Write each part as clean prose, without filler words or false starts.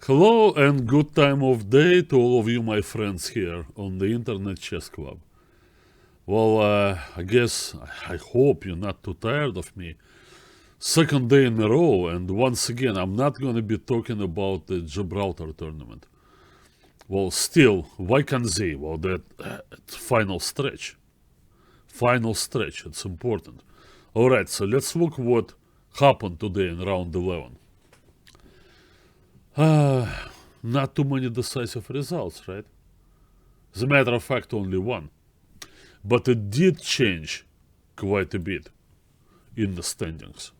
Hello and good time of day to all of you, my friends here on the Internet Chess Club. Well, I hope you're not too tired of me. Second day in a row, and once again, I'm not going to be talking about the Gibraltar tournament. Well, still, why can't they? Well, that final stretch. Final stretch, it's important. Alright, so let's look what happened today in round 11. Not too many decisive results, right? As a matter of fact, only one. But it did change quite a bit in the standings.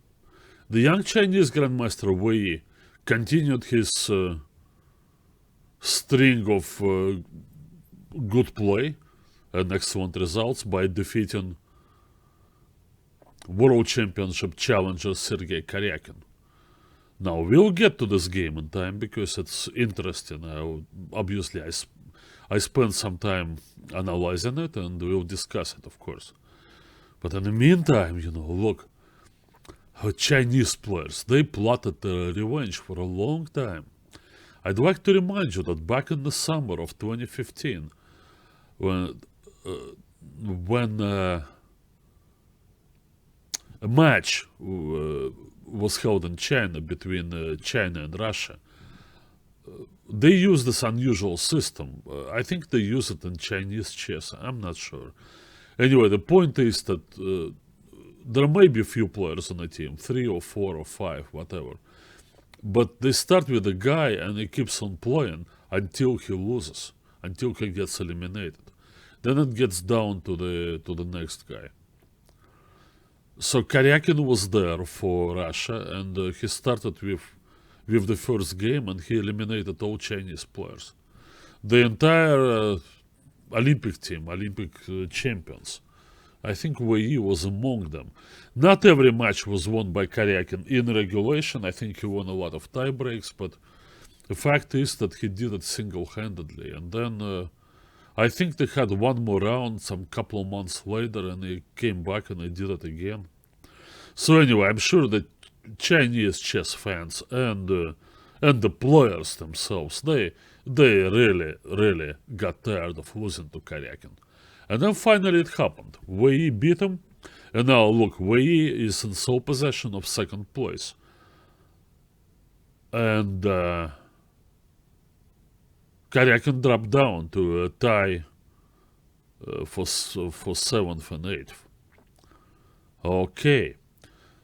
The young Chinese Grandmaster Wei continued his string of good play and excellent results by defeating World Championship challenger Sergei Karyakin. Now, we'll get to this game in time because it's interesting. Obviously, I spent some time analyzing it and we'll discuss it, of course. But in the meantime, look, how Chinese players, they plotted their revenge for a long time. I'd like to remind you that back in the summer of 2015, when a match was held in China between China and Russia, they use this unusual system. I think they use it in Chinese chess. I'm not sure. Anyway, the point is that there may be a few players on the team, 3 or 4 or 5, whatever. But they start with a guy and he keeps on playing until he loses, until he gets eliminated. Then it gets down to the next guy. So Karyakin was there for Russia, and he started with the first game, and he eliminated all Chinese players. The entire Olympic team, Olympic champions. I think Wei was among them. Not every match was won by Karyakin in regulation. I think he won a lot of tie breaks, but the fact is that he did it single-handedly. And then I think they had one more round some couple of months later, and he came back and he did it again. So anyway, I'm sure that Chinese chess fans and the players themselves, they really got tired of losing to Karyakin. And then finally it happened. Wei beat him, and now look, Wei is in sole possession of second place. And Karyakin dropped down to a tie for 7th and 8th. Okay,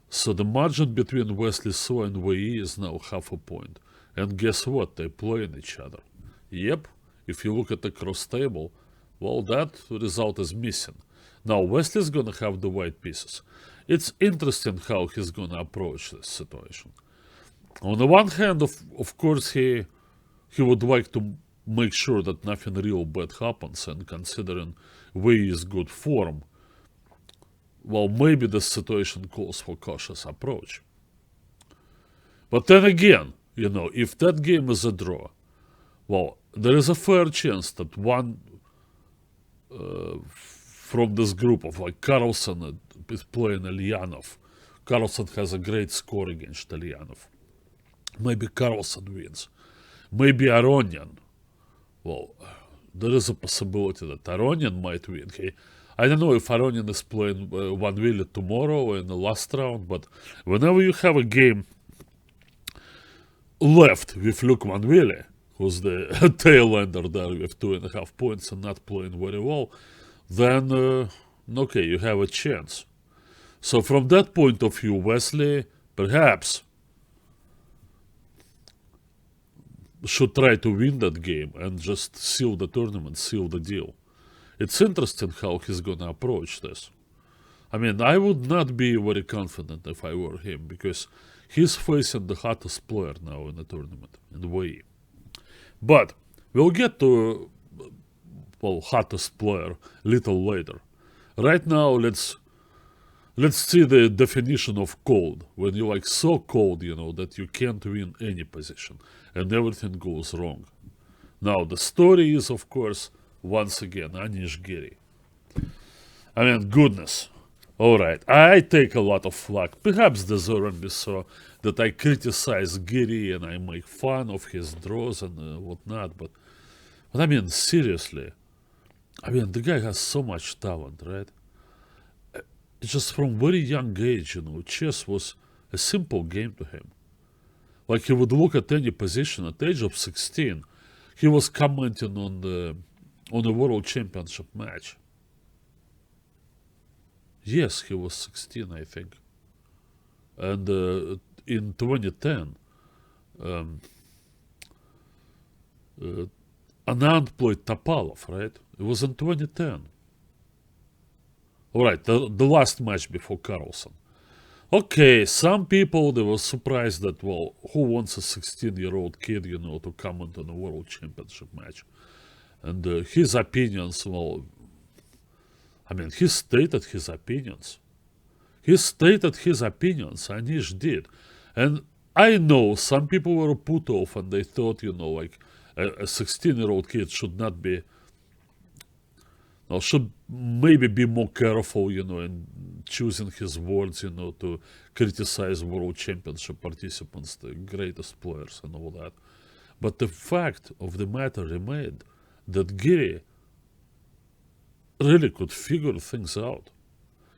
so the margin between Wesley So and Wei is now half a point. And guess what? They play in each other. Yep, if you look at the cross table, well, that result is missing. Now, Wesley's gonna have the white pieces. It's interesting how he's gonna approach this situation. On the one hand, of course, he would like to make sure that nothing real bad happens, and considering Wei's good form, well, maybe the situation calls for cautious approach. But then again, if that game is a draw, well, there is a fair chance that one from this group of like Carlsen is playing Elyanov. Carlsen has a great score against Elyanov. Maybe Carlsen wins. Maybe Aronian. Well, there is a possibility that Aronian might win. I don't know if Aronian is playing Vanvili tomorrow in the last round, but whenever you have a game left with Luke Vanvili, who's the tail ender there with 2.5 points and not playing very well, then, okay, you have a chance. So from that point of view, Wesley perhaps should try to win that game and just seal the tournament, seal the deal. It's interesting how he's gonna approach this. I mean, I would not be very confident if I were him, because he's facing the hottest player now in the tournament, in Wei. But we'll get to, well, hottest player a little later. Right now, let's see the definition of cold. When you're like so cold, that you can't win any position and everything goes wrong. Now, the story is, of course, once again, Anish Giri. I mean, goodness. All right, I take a lot of flack, perhaps deservedly so, that I criticize Giri and I make fun of his draws and whatnot. But I mean, seriously, I mean, the guy has so much talent, right? Just from very young age, chess was a simple game to him. Like he would look at any position at the age of 16. He was commenting on a world championship match. Yes, he was 16, I think. And in 2010, um, Anand played Topalov, right? It was in 2010. All right, the last match before Carlsen. Okay, some people, they were surprised that, well, who wants a 16-year-old kid, to comment on a world championship match? And his opinions, well, I mean, he stated his opinions. Anish did. And I know some people were put off and they thought, like a 16-year-old kid should not be, should maybe be more careful, in choosing his words, to criticize world championship participants, the greatest players and all that. But the fact of the matter remained that Giri really could figure things out.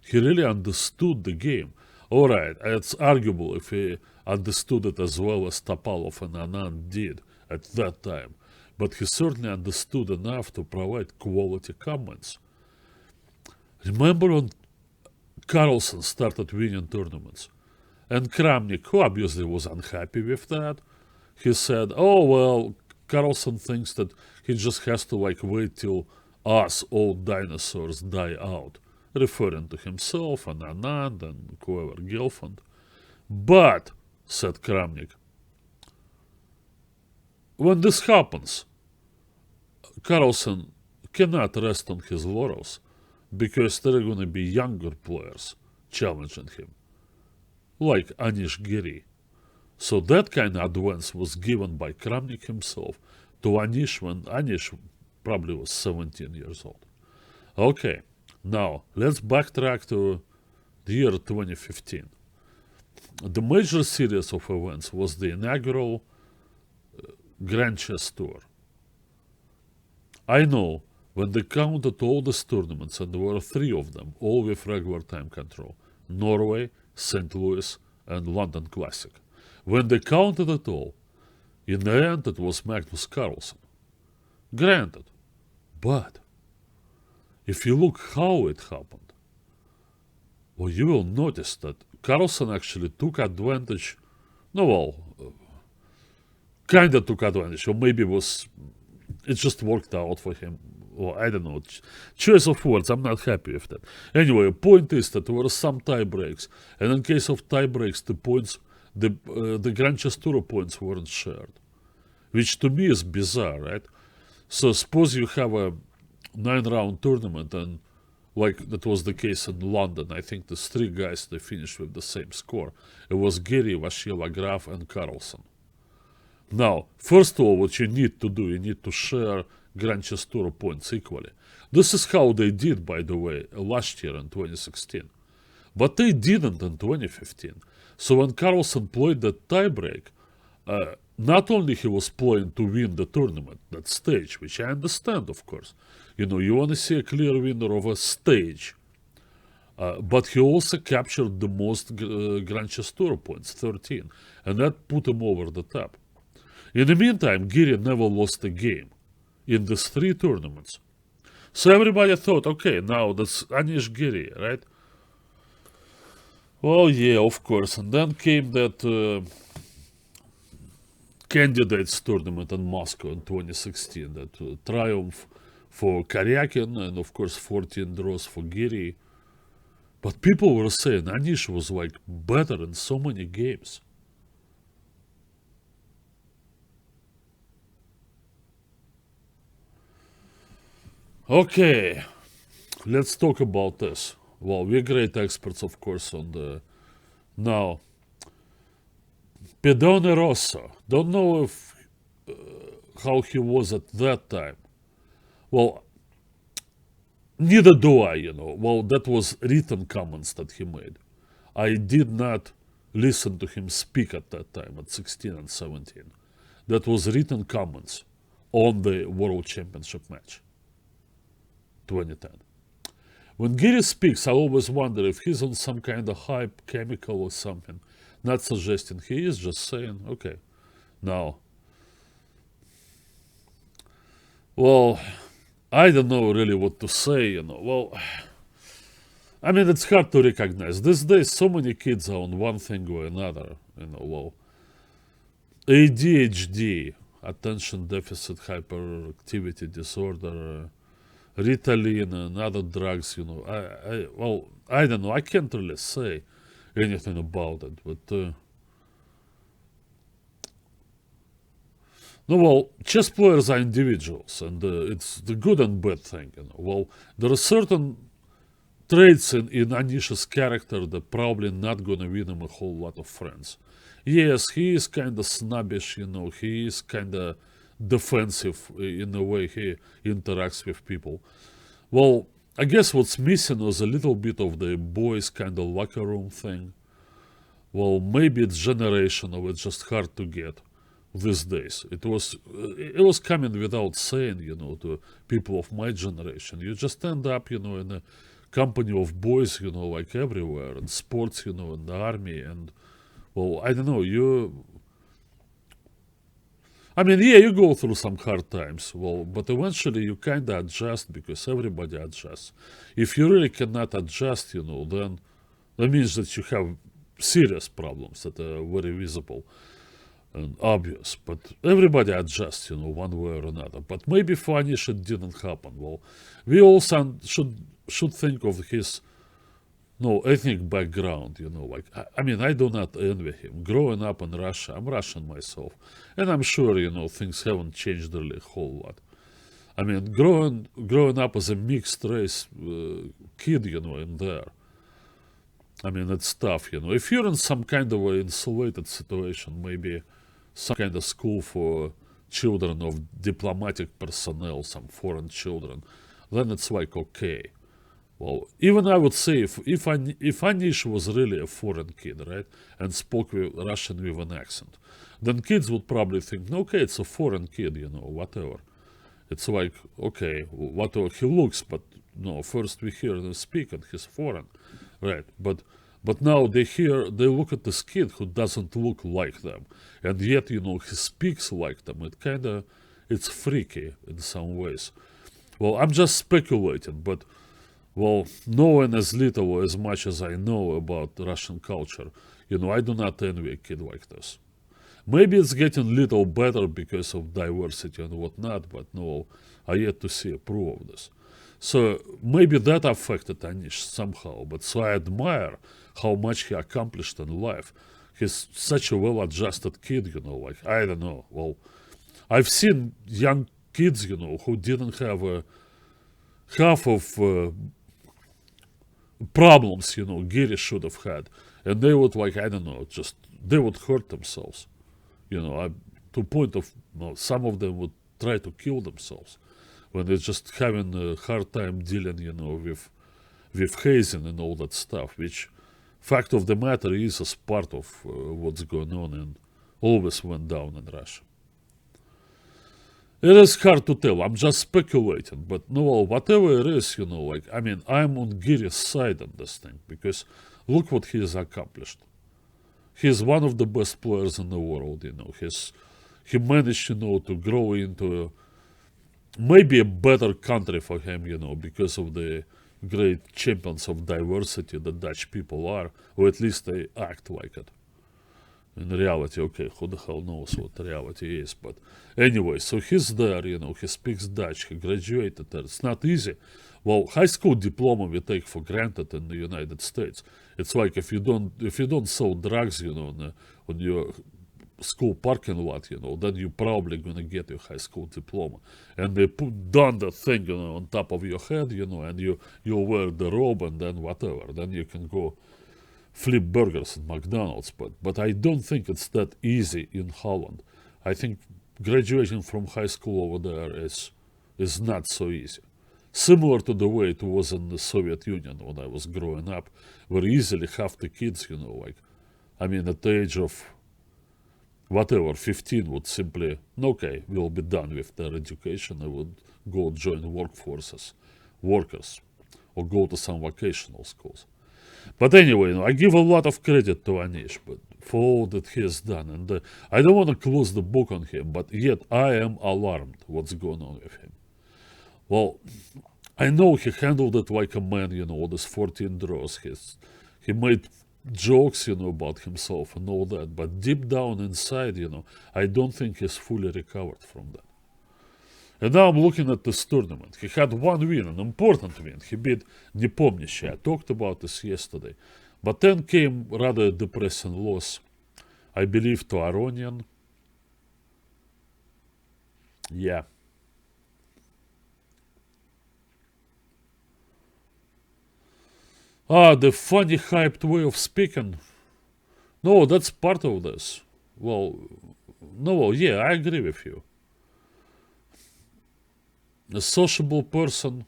He really understood the game. All right, it's arguable if he understood it as well as Topalov and Anand did at that time, but he certainly understood enough to provide quality comments. Remember when Carlsen started winning tournaments, and Kramnik, who obviously was unhappy with that, he said, oh, well, Carlsen thinks that he just has to wait till us old dinosaurs die out, referring to himself and Anand and whoever, Gelfand. But, said Kramnik, when this happens, Carlsen cannot rest on his laurels because there are going to be younger players challenging him, like Anish Giri. So that kind of advance was given by Kramnik himself to Anish when Anish probably was 17 years old. Okay, now let's backtrack to the year 2015. The major series of events was the inaugural Grand Chess Tour. I know when they counted all these tournaments, and there were 3 of them, all with regular time control, Norway, St. Louis, and London Classic. When they counted it all, in the end it was Magnus Carlsen. Granted. But if you look how it happened, well, you will notice that Carlsen actually took advantage, kind of took advantage, or maybe it just worked out for him. Or I don't know, choice of words, I'm not happy with that. Anyway, point is that there were some tie breaks, and in case of tie breaks, the points, the Grand Chess Tour points weren't shared, which to me is bizarre, right? So suppose you have a 9-round tournament, and like that was the case in London, I think the 3 guys, they finished with the same score. It was Giri, Vashilov, Graf, and Carlsen. Now, first of all, what you need to do, you need to share Grand Chess Tour points equally. This is how they did, by the way, last year in 2016. But they didn't in 2015. So when Carlsen played that tiebreak, not only he was playing to win the tournament, that stage, which I understand, of course. You want to see a clear winner of a stage. But he also captured the most Grand Chess Tour points, 13. And that put him over the top. In the meantime, Giri never lost a game in these 3 tournaments. So everybody thought, okay, now that's Anish Giri, right? Well, yeah, of course. And then came that candidates tournament in Moscow in 2016, that triumph for Karyakin, and of course 14 draws for Giri. But people were saying Anish was better in so many games. Okay, let's talk about this. Well, we're great experts, of course, on the... Now, Pedone Rosso. Don't know how he was at that time. Well, Neither do I, Well, that was written comments that he made. I did not listen to him speak at that time, at 16 and 17. That was written comments on the World Championship match, 2010. When Giri speaks, I always wonder if he's on some kind of hype chemical or something. Not suggesting he is, just saying, okay, now, well, I don't know really what to say, Well, I mean, it's hard to recognize. These days, so many kids are on one thing or another, Well, ADHD, attention deficit hyperactivity disorder, Ritalin and other drugs, I don't know. I can't really say anything about it, but no, well, chess players are individuals, and it's the good and bad thing, Well, there are certain traits in Anish's character that probably not gonna win him a whole lot of friends. Yes, he is kind of snobbish, he is kind of defensive in the way he interacts with people. Well, I guess what's missing was a little bit of the boys kind of locker room thing. Well, maybe it's generational, it's just hard to get these days. It was coming without saying, to people of my generation. You just end up, in a company of boys, like everywhere, in sports, in the army, and well, I don't know, you go through some hard times, well, but eventually you kind of adjust because everybody adjusts. If you really cannot adjust, then that means that you have serious problems that are very visible and obvious. But everybody adjusts, one way or another. But maybe for Anish it didn't happen. Well, we also should think of his ethnic background, I do not envy him. Growing up in Russia, I'm Russian myself, and I'm sure, things haven't changed really a whole lot. I mean, growing up as a mixed race kid, in there, it's tough, If you're in some kind of an insulated situation, maybe some kind of school for children of diplomatic personnel, some foreign children, then it's like okay. Well, even I would say if Anish was really a foreign kid, right, and spoke Russian with an accent, then kids would probably think, okay, it's a foreign kid, whatever. It's like, okay, whatever he looks, but no, first we hear him speak and he's foreign, right? But now they look at this kid who doesn't look like them, and yet, he speaks like them. It's freaky in some ways. Well, I'm just speculating, but well, knowing as little or as much as I know about Russian culture, I do not envy a kid like this. Maybe it's getting a little better because of diversity and whatnot, but no, I yet to see a proof of this. So maybe that affected Anish somehow, but so I admire how much he accomplished in life. He's such a well-adjusted kid, I don't know. Well, I've seen young kids, who didn't have half of problems, Giri should have had. And they would they would hurt themselves. To the point of, some of them would try to kill themselves when they're just having a hard time dealing, with hazing and all that stuff, which, fact of the matter is, as part of what's going on and always went down in Russia. It is hard to tell. I'm just speculating, but whatever it is, I'm on Giri's side on this thing because look what he has accomplished. He's one of the best players in the world, he managed, to grow into maybe a better country for him, because of the great champions of diversity the Dutch people are, or at least they act like it. In reality, okay, who the hell knows what reality is, but anyway, so he's there, he speaks Dutch, he graduated there. It's not easy. Well, high school diploma we take for granted in the United States. It's like if you don't sell drugs, on your school parking lot, then you're probably gonna get your high school diploma. And they done the thing, on top of your head, and you wear the robe and then whatever. Then you can go flip burgers at McDonald's, but I don't think it's that easy in Holland. I think graduating from high school over there is not so easy. Similar to the way it was in the Soviet Union when I was growing up, where easily half the kids, like, I mean, at the age of whatever, 15 would simply, okay, we'll be done with their education. I would go join workers, or go to some vocational schools. But anyway, I give a lot of credit to Anish but for all that he has done. And I don't want to close the book on him, but yet I am alarmed what's going on with him. Well, I know he handled it like a man, all these 14 draws. He made jokes, about himself and all that. But deep down inside, I don't think he's fully recovered from that. And now I'm looking at this tournament. He had one win, an important win. He beat Nepomniachtchi. I talked about this yesterday. But then came rather a depressing loss, I believe, to Aronian. Yeah. The funny, hyped way of speaking. No, that's part of this. Well, no, yeah, I agree with you. A sociable person.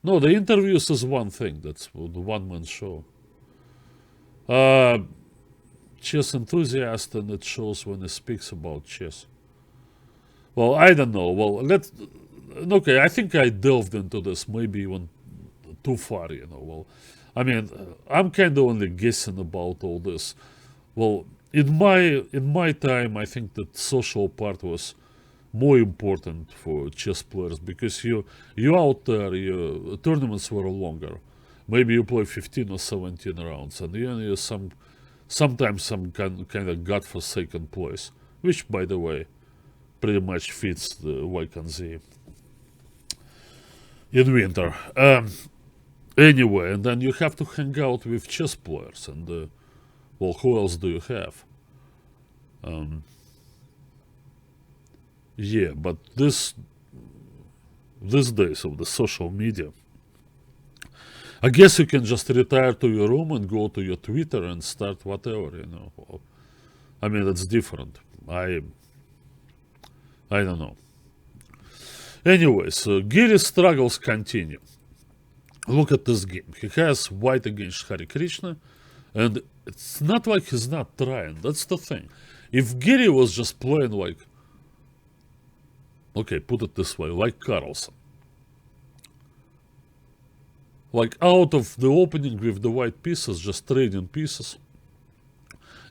No, the interviews is one thing. That's the one-man show. Chess enthusiast, and it shows when he speaks about chess. Well, I don't know. Well, okay, I think I delved into this maybe even too far, Well, I mean, I'm kind of only guessing about all this. Well, in my time, I think that social part was more important for chess players because you out there, tournaments were longer. Maybe you play 15 or 17 rounds, and you sometimes some kind of godforsaken place, which, by the way, pretty much fits the vacancy in winter. Anyway, and then you have to hang out with chess players, and well, who else do you have? Yeah, but these days of the social media, I guess you can just retire to your room and go to your Twitter and start whatever, I mean, that's different. I don't know. Anyways, Giri's struggles continue. Look at this game. He has white against Hare Krishna, and it's not like he's not trying. That's the thing. If Giri was just playing like, okay, put it this way, like Carlsen, like out of the opening with the white pieces, just trading pieces,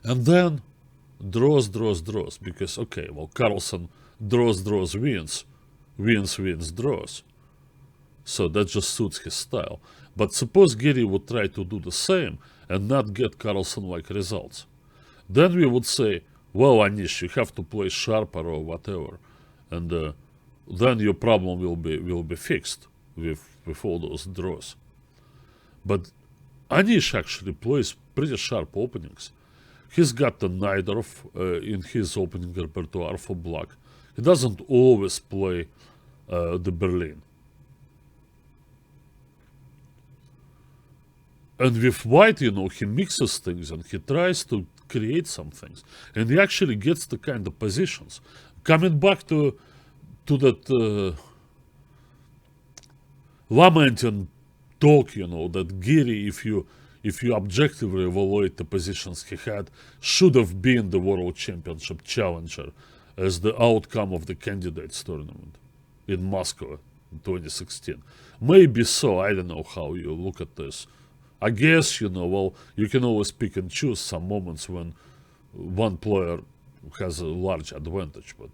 and then draws, because, okay, well, Carlsen draws, wins, draws. So that just suits his style. But suppose Giri would try to do the same and not get Carlsen-like results. Then we would say, well, Anish, you have to play sharper or whatever. And then your problem will be fixed with all those draws. But Anish actually plays pretty sharp openings. He's got the Najdorf in his opening repertoire for black. He doesn't always play the Berlin. And with white, he mixes things and he tries to create some things. And he actually gets the kind of positions. Coming back to that lamenting talk, that Giri, if you objectively evaluate the positions he had, should have been the World Championship challenger as the outcome of the candidates tournament in Moscow in 2016. Maybe so, I don't know how you look at this. I guess, well, you can always pick and choose some moments when one player has a large advantage, but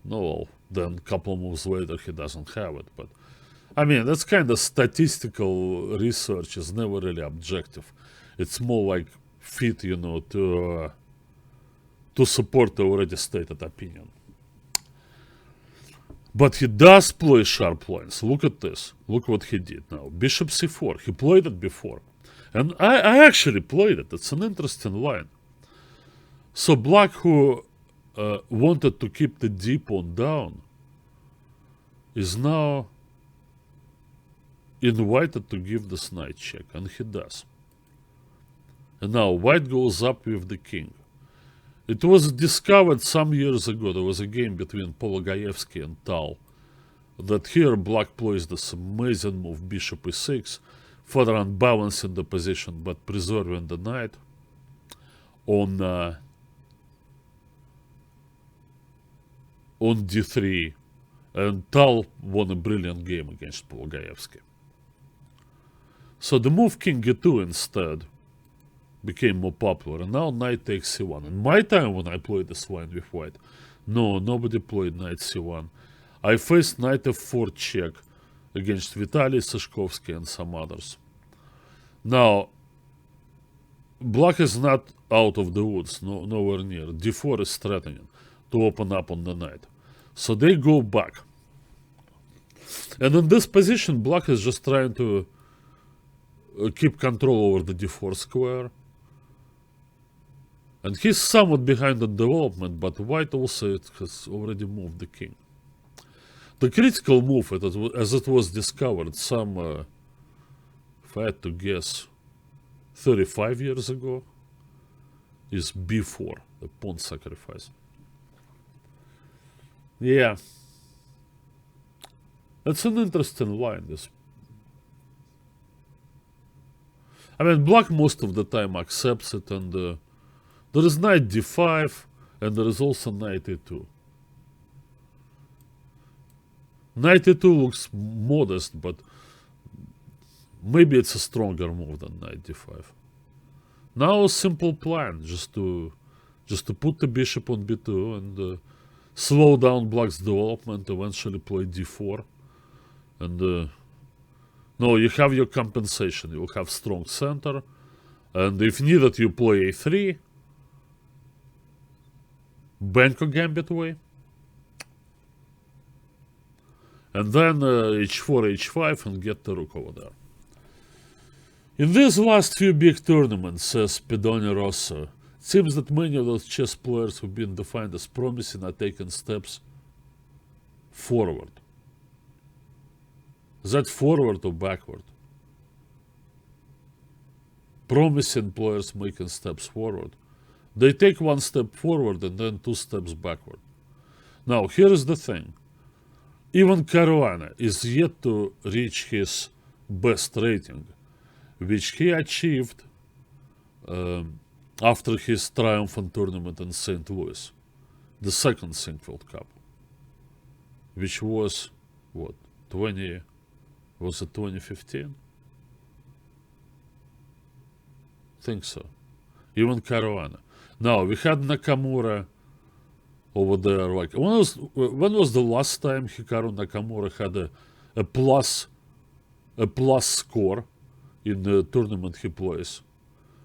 no, well, then a couple of moves later he doesn't have it. But I mean, that's kind of statistical research is never really objective. It's more like fit, to support the already stated opinion. But he does play sharp lines. Look at this. Look what he did now. Bishop c4. He played it before. And I actually played it. It's an interesting line. So black, who wanted to keep the d pawn down, is now invited to give this knight check. And he does. And now white goes up with the king. It was discovered some years ago. There was a game between Pologaevsky and Tal that here black plays this amazing move, bishop e6, further unbalancing the position but preserving the knight on d3, and Tal won a brilliant game against Pologaevsky. So the move king e2 instead became more popular, and now knight takes c1. In my time when I played this line with white, no, nobody played knight c1. I faced knight f4 check against Vitaly Sashkovsky and some others. Now, black is not out of the woods, nowhere near. d4 is threatening to open up on the knight. So they go back. And in this position, black is just trying to keep control over the d4 square. And he's somewhat behind the development, but white also has already moved the king. The critical move, as it was discovered some, if I had to guess, 35 years ago, is b4, the pawn sacrifice. Yeah. That's an interesting line. I mean, black most of the time accepts it, and there is knight d5, and there is also knight e2. Knight e2 looks modest, but maybe it's a stronger move than knight d5. Now a simple plan, just to put the bishop on b2 and slow down black's development, eventually play d4. And no, you have your compensation. You have strong center, and if needed, you play a3, bank a gambit way, and then h4, h5, and get the rook over there. In these last few big tournaments, says Pedone Rosso, it seems that many of those chess players who've been defined as promising are taking steps forward. Is that forward or backward? Promising players making steps forward. They take one step forward and then two steps backward. Now, here is the thing. Even Caruana is yet to reach his best rating, which he achieved after his triumphant tournament in St. Louis, the second Sinquefield Cup, which was, what, was it 2015? Think so. Even Caruana. Now, we had Nakamura over there. Like, when was the last time Hikaru Nakamura had a plus score in the tournament he plays?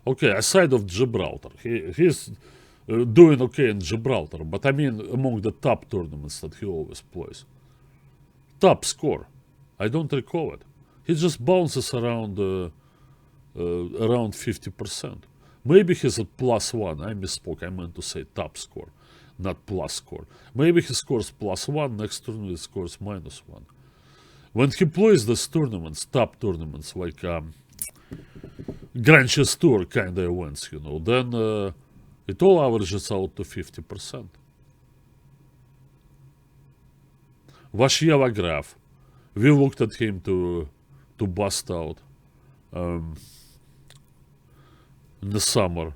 Okay, aside of Gibraltar. He's doing okay in Gibraltar, but I mean among the top tournaments that he always plays. Top score. I don't recall it. He just bounces around 50%. Maybe he's at +1. I misspoke. I meant to say top score, not plus score. Maybe he scores +1. Next tournament he scores -1. When he plays these tournaments, top tournaments like Grand Chess Tour kind of events, then it all averages out to 50%. Vashyeva Graf. We looked at him to bust out in the summer.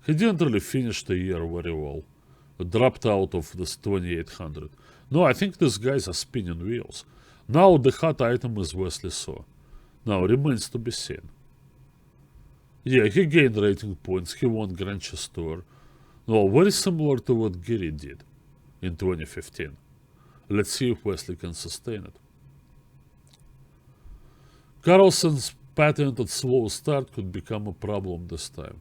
He didn't really finish the year very well. Dropped out of this 2800. No, I think these guys are spinning wheels. Now the hot item is Wesley So. Now remains to be seen. Yeah, he gained rating points. He won Grand Chess Tour. No, very similar to what Giri did in 2015. Let's see if Wesley can sustain it. Carlsen's patented slow start could become a problem this time.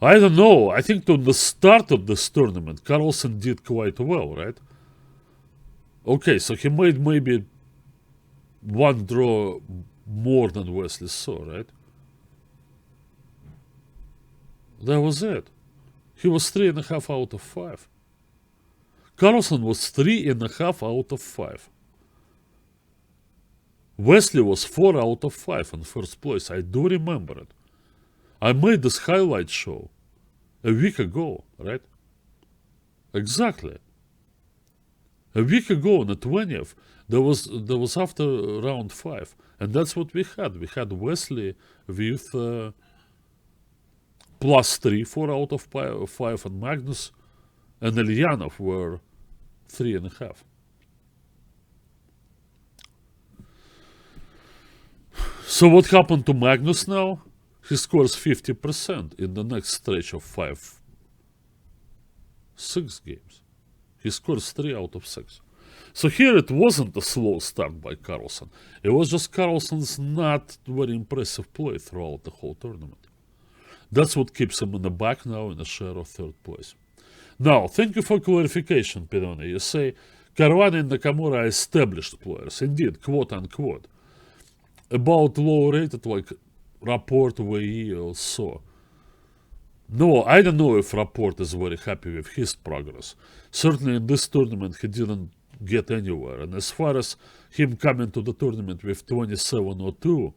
I don't know. I think on the start of this tournament, Carlsen did quite well, right? Okay, so he made maybe one draw more than Wesley So, right? That was it. He was 3.5 out of 5. Carlsen was 3.5 out of 5. Wesley was 4 out of 5 in first place. I do remember it. I made this highlight show a week ago, right? Exactly. A week ago on the 20th, there was after round 5. And that's what we had. We had Wesley with +3, 4 out of 5, and Magnus and Elyanov were 3.5. So what happened to Magnus now? He scores 50% in the next stretch of 6 games. He scores 3 out of 6. So here it wasn't a slow start by Carlsen. It was just Carlsen's not very impressive play throughout the whole tournament. That's what keeps him in the back now in a share of 3rd place. Now, thank you for clarification, Pirone. You say Caruana and Nakamura are established players. Indeed, quote unquote. About low rated like Rapport, VE or so. No, I don't know if Rapport is very happy with his progress. Certainly in this tournament he didn't get anywhere. And as far as him coming to the tournament with 27-02,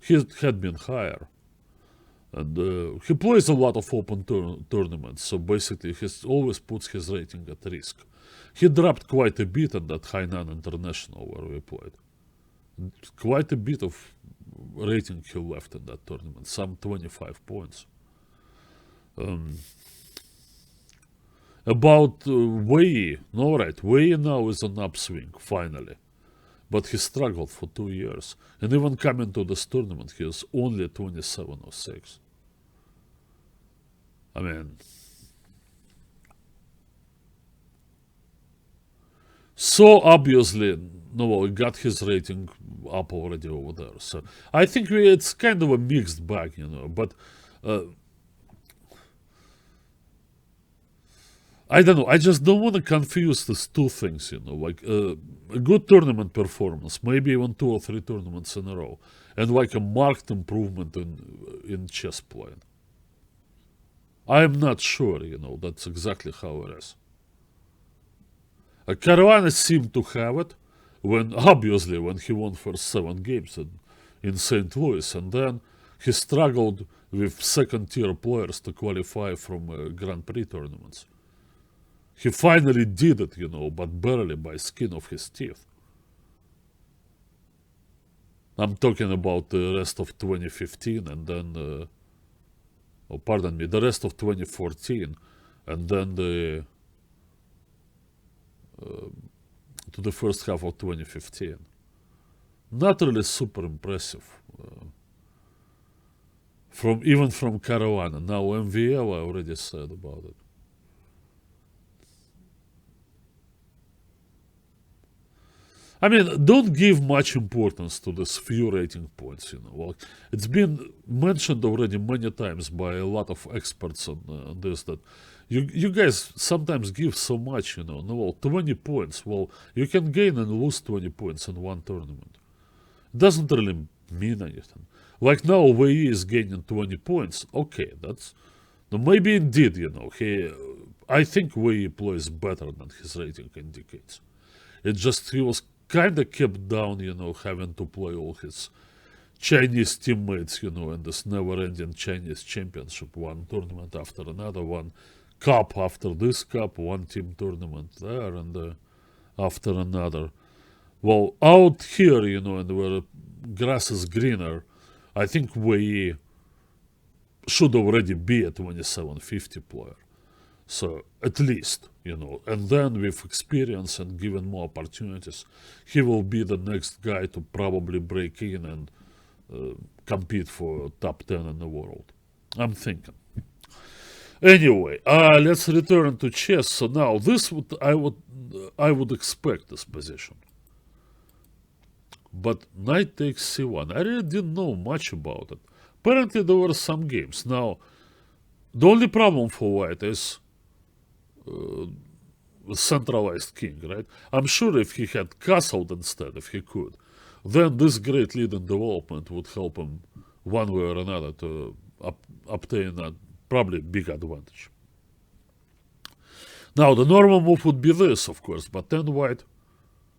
he had been higher. And he plays a lot of open tournaments, so basically he always puts his rating at risk. He dropped quite a bit in that Hainan International where we played. Quite a bit of rating he left in that tournament, some 25 points. About Wei, alright, Wei now is on upswing, finally. But he struggled for 2 years. And even coming to this tournament, he is only 27-06. I mean, so obviously, no, he got his rating up already over there. So I think it's kind of a mixed bag, but I don't know. I just don't want to confuse these two things, like a good tournament performance, maybe even 2 or 3 tournaments in a row, and like a marked improvement in chess playing. I am not sure, that's exactly how it is. Caruana seemed to have it when he won first 7 games in St. Louis, and then he struggled with second-tier players to qualify from Grand Prix tournaments. He finally did it, but barely by skin of his teeth. I'm talking about the rest of 2015 and then, the rest of 2014 and then to the first half of 2015. Not really super impressive. Even from Caruana. Now MVL, I already said about it. I mean, don't give much importance to these few rating points, It's been mentioned already many times by a lot of experts on this, that you guys sometimes give so much, 20 points. Well, you can gain and lose 20 points in one tournament. It doesn't really mean anything. Like now, VE is gaining 20 points. Okay, maybe indeed, I think VE plays better than his rating indicates. It just, he was kind of kept down, having to play all his Chinese teammates, in this never-ending Chinese championship, one tournament after another, one cup after this cup, one team tournament there, and after another. Well, out here, and where grass is greener, I think we should already be a 2750 player. So at least, and then with experience and given more opportunities, he will be the next guy to probably break in and compete for top 10 in the world. I'm thinking. Anyway, let's return to chess. So now this I would expect this position. But knight takes c1. I really didn't know much about it. Apparently there were some games. Now, the only problem for white is centralized king, right? I'm sure if he had castled instead, if he could, then this great lead in development would help him one way or another to obtain a probably big advantage. Now, the normal move would be this, of course, but then white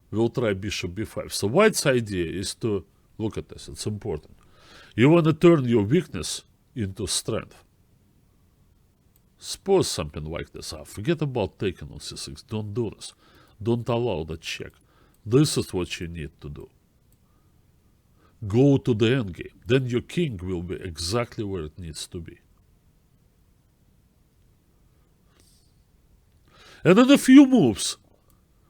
will try bishop b5. So white's idea is to, look at this, it's important. You want to turn your weakness into strength. Suppose something like this. Forget about taking on c6. Don't do this. Don't allow the check. This is what you need to do. Go to the endgame. Then your king will be exactly where it needs to be. And then a few moves.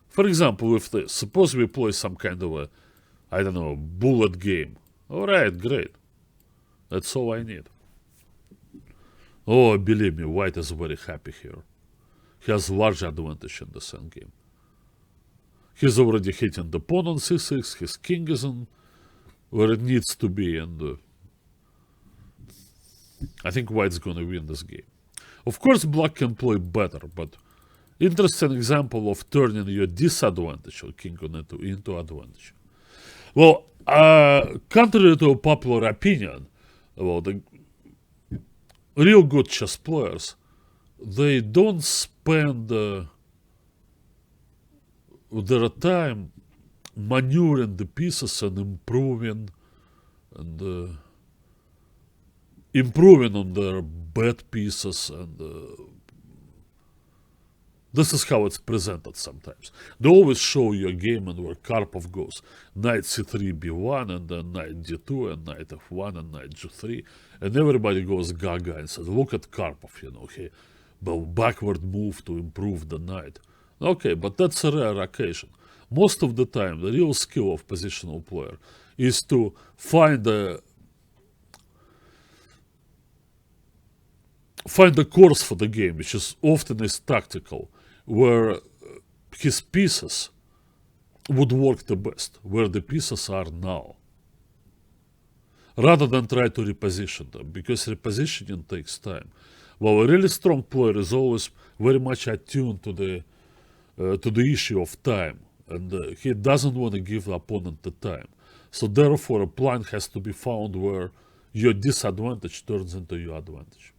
For example, with this, suppose we play some kind of a, I don't know, bullet game. Alright, great. That's all I need. Oh, believe me, white is very happy here. He has large advantage in this endgame. He's already hitting the pawn on c6, his king is in where it needs to be, and I think white's gonna win this game. Of course, black can play better, but interesting example of turning your disadvantage or king on into advantage. Well, contrary to popular opinion, well, the real good chess players, they don't spend their time maneuvering the pieces and improving on their bad pieces, and this is how it's presented sometimes. They always show you a game and where Karpov goes knight c3 b1 and then knight d2 and knight f1 and knight g3, and everybody goes gaga and says, look at Karpov, you know, he backward move to improve the knight. Okay, but that's a rare occasion. Most of the time, the real skill of positional player is to find a course for the game, which is often is tactical, where his pieces would work the best, where the pieces are now, rather than try to reposition them, because repositioning takes time. Well, a really strong player is always very much attuned to the issue of time, and he doesn't want to give the opponent the time. So therefore, a plan has to be found where your disadvantage turns into your advantage.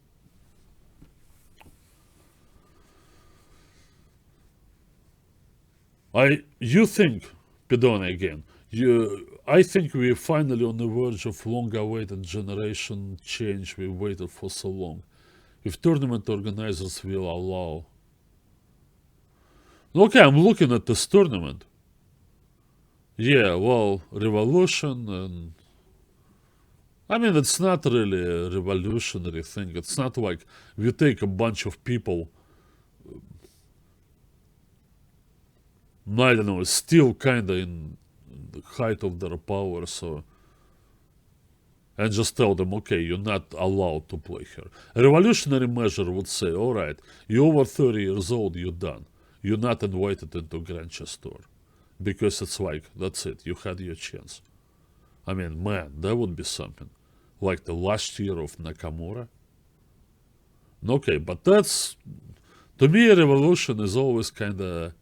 You think, Pedone again, I think we're finally on the verge of long-awaited generation change we waited for so long. If tournament organizers will allow. Okay, I'm looking at this tournament. Yeah, well, revolution, and I mean, it's not really a revolutionary thing. It's not like we take a bunch of people, I don't know, still kind of in the height of their power, so, and just tell them, okay, you're not allowed to play here. A revolutionary measure would say, all right, you're over 30 years old, you're done. You're not invited into Grand Chess Tour. Because it's like, that's it, you had your chance. I mean, man, that would be something. Like the last year of Nakamura. Okay, but that's, to me, a revolution is always kind of,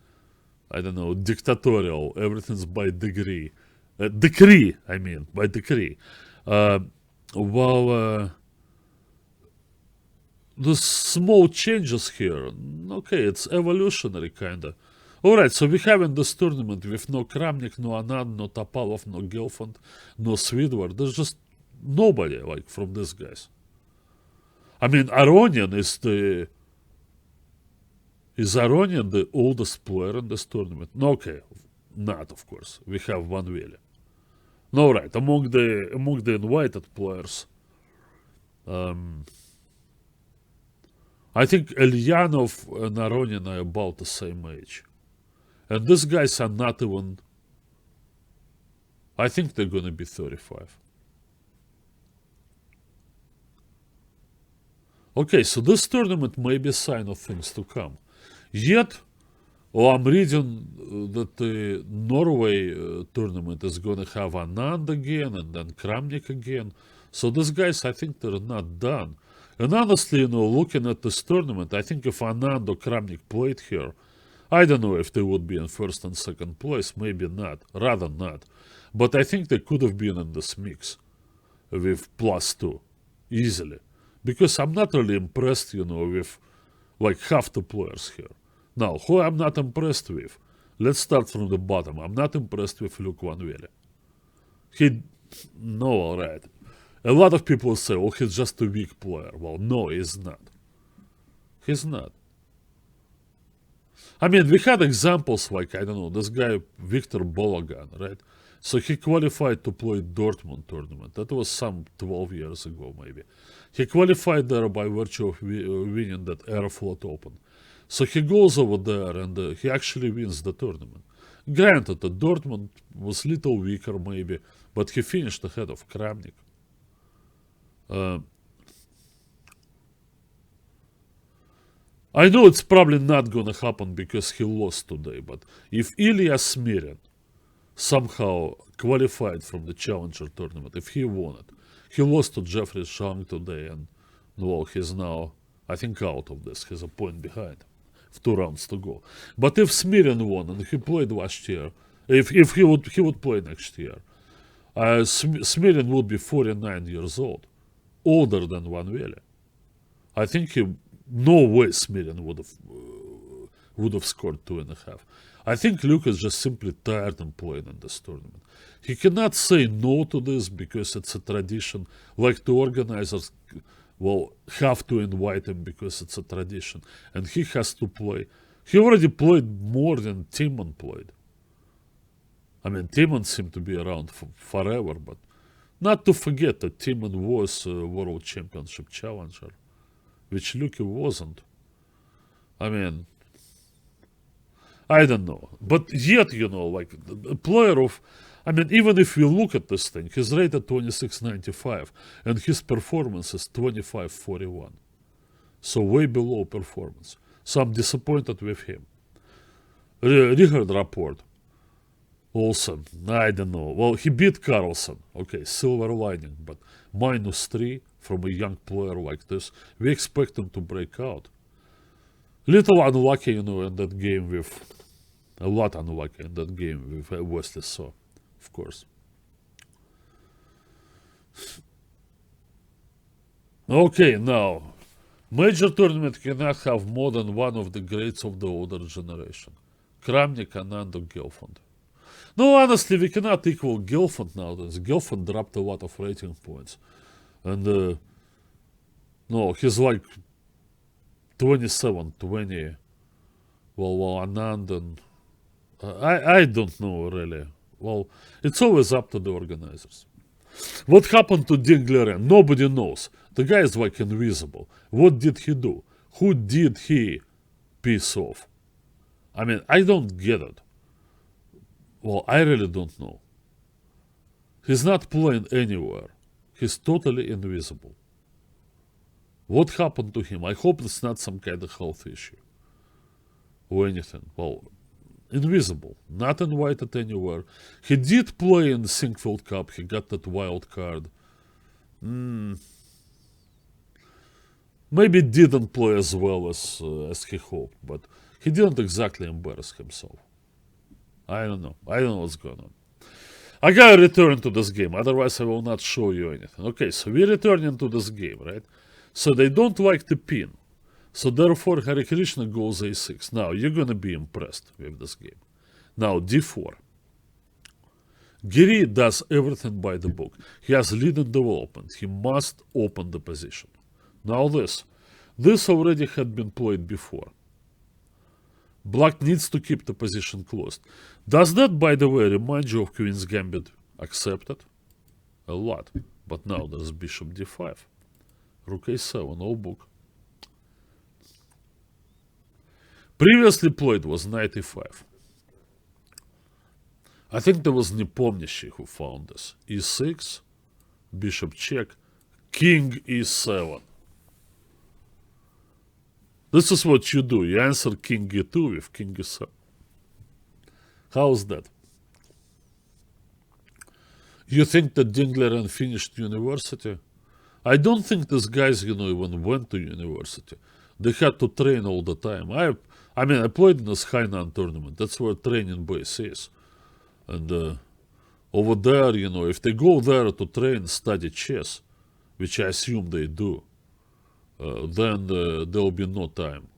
I don't know, dictatorial. Everything's by degree. Decree, I mean, by decree. While the small changes here, okay, it's evolutionary kind of. Alright, so we have in this tournament with no Kramnik, no Anand, no Topalov, no Gelfand, no Svidwar. There's just nobody like from these guys. I mean, Aronian is Aronian the oldest player in this tournament? No, okay, not of course. We have Van Vele. No, right, among the invited players, I think Elyanov and Aronian are about the same age. And these guys are not even, I think they're going to be 35. Okay, so this tournament may be a sign of things to come. Yet, I'm reading that the Norway tournament is going to have Anand again and then Kramnik again. So these guys, I think they're not done. And honestly, looking at this tournament, I think if Anand or Kramnik played here, I don't know if they would be in first and second place, maybe not, rather not. But I think they could have been in this mix with +2, easily. Because I'm not really impressed, with like half the players here. Now, who I'm not impressed with? Let's start from the bottom. I'm not impressed with Luc Van Vele. Alright. A lot of people say, oh, he's just a weak player. Well, no, he's not. He's not. I mean, we had examples like, I don't know, this guy, Victor Bologan, right? So he qualified to play Dortmund tournament. That was some 12 years ago, maybe. He qualified there by virtue of winning that Aeroflot Open. So he goes over there and he actually wins the tournament. Granted, the Dortmund was a little weaker, maybe, but he finished ahead of Kramnik. I know it's probably not gonna happen because he lost today, but if Ilya Smirin somehow qualified from the Challenger tournament, if he won it, he lost to Jeffrey Chang today, and well, he's now, I think, out of this. He's a point behind, 2 rounds to go. But if Smirin won and he played last year, if he would play next year, Smirin would be 49 years old, older than Van Vele. I think no way Smirin would have scored 2.5. I think Luke is just simply tired and playing in this tournament. He cannot say no to this because it's a tradition. Like the organizers, well, have to invite him because it's a tradition, and he has to play. He already played more than Timon played. I mean, Timon seemed to be around forever, but not to forget that Timon was a World Championship challenger, which Luke wasn't. I mean, I don't know. But yet, like a player of, I mean, even if we look at this thing, he's rated 26.95 and his performance is 25.41. So way below performance. So I'm disappointed with him. Richard Rapport. Olsen, I don't know. Well, he beat Carlsen. Okay, silver lining, but -3 from a young player like this. We expect him to break out. Little unlucky, in that game with... A lot unlucky in that game with Wesley So, of course. Okay, now. Major tournament cannot have more than one of the greats of the older generation. Kramnik, Anand, or Gelfand. No, honestly, we cannot equal Gelfand nowadays. Gelfand dropped a lot of rating points. And, no, he's like 27, 20. Well, Anand and... I don't know, really. Well, it's always up to the organizers. What happened to Dingleren? Nobody knows. The guy is like invisible. What did he do? Who did he piss off? I mean, I don't get it. Well, I really don't know. He's not playing anywhere. He's totally invisible. What happened to him? I hope it's not some kind of health issue or anything. Well, invisible, not invited anywhere. He did play in the Sinkfield Cup. He got that wild card. Maybe didn't play as well as he hoped, but he didn't exactly embarrass himself. I don't know. I don't know what's going on. I gotta return to this game, otherwise I will not show you anything. Okay, so we're returning to this game, right? So they don't like to pin. So therefore Hare Krishna goes a6. Now you're gonna be impressed with this game. Now d4. Giri does everything by the book. He has lead in development. He must open the position. Now this already had been played before. Black needs to keep the position closed. Does that, by the way, remind you of Queen's Gambit accepted? A lot. But now there's Bishop d5. Rook a7, all book. Previously played was Knight e5. I think there was Nepomniachtchi who found this. e6, Bishop check, King e7. This is what you do. You answer King e2 with King e7. How's that? You think that Dingleren finished university? I don't think these guys, even went to university. They had to train all the time. I mean, I played in this Hainan tournament. That's where training base is. And over there, if they go there to train, study chess, which I assume they do, then there'll be no time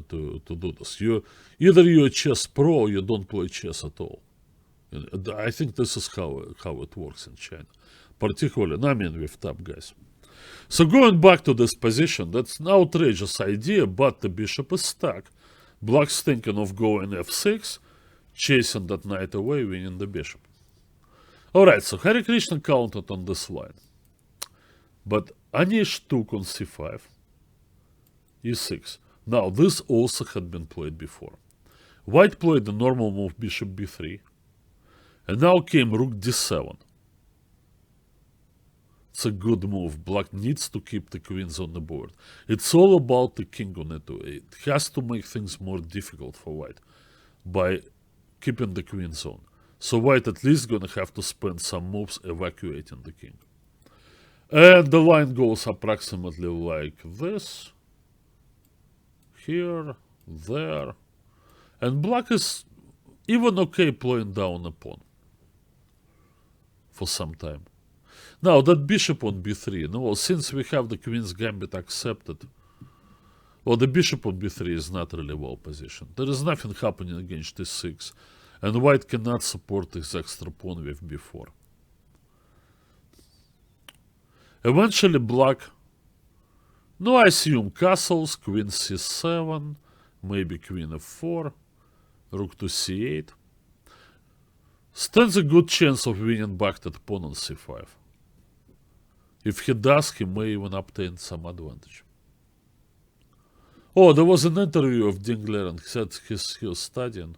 to do this. Either you're a chess pro or you don't play chess at all. And I think this is how it works in China, particularly, I mean, with top guys. So going back to this position, that's an outrageous idea, but the bishop is stuck. Black's thinking of going f6, chasing that knight away, winning the bishop. Alright, so Hare Krishna counted on this line. But Anish took on c5, e6. Now, this also had been played before. White played the normal move bishop b3, and now came rook d7. It's a good move. Black needs to keep the queens on the board. It's all about the king on it. It has to make things more difficult for white by keeping the queens on. So white at least gonna have to spend some moves evacuating the king. And the line goes approximately like this. Here, there. And black is even okay playing down a pawn for some time. Now, that bishop on b3, no, well, since we have the queen's gambit accepted, well, the bishop on b3 is not really well positioned. There is nothing happening against d6, and white cannot support this extra pawn with b4. Eventually, black, no, I assume castles, queen c7, maybe queen f4, rook to c8. Stands a good chance of winning back that pawn on c5. If he does, he may even obtain some advantage. Oh, there was an interview of Dingler, and he said he was studying.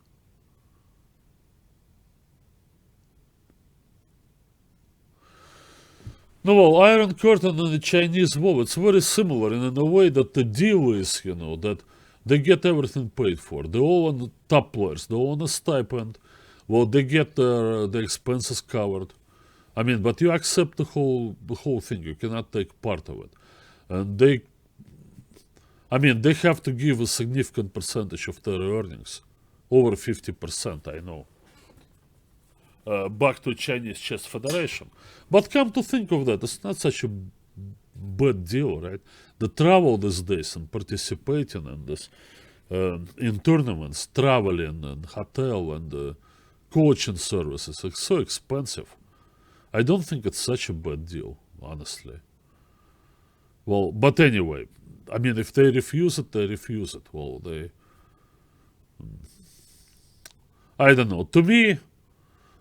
No, well, Iron Curtain and the Chinese Wall, it's very similar in a way that the deal is, you know, that they get everything paid for. They all on the top players, they all on a stipend. Well, they get the expenses covered. I mean, but you accept the whole thing. You cannot take part of it. And they have to give a significant percentage of their earnings, over 50%, I know, back to Chinese Chess Federation. But come to think of that, it's not such a bad deal, right? The travel these days and participating in this, in tournaments, traveling and hotel and coaching services, it's so expensive. I don't think it's such a bad deal, honestly. Well, but anyway, I mean, if they refuse it, they refuse it. Well, I don't know. To me,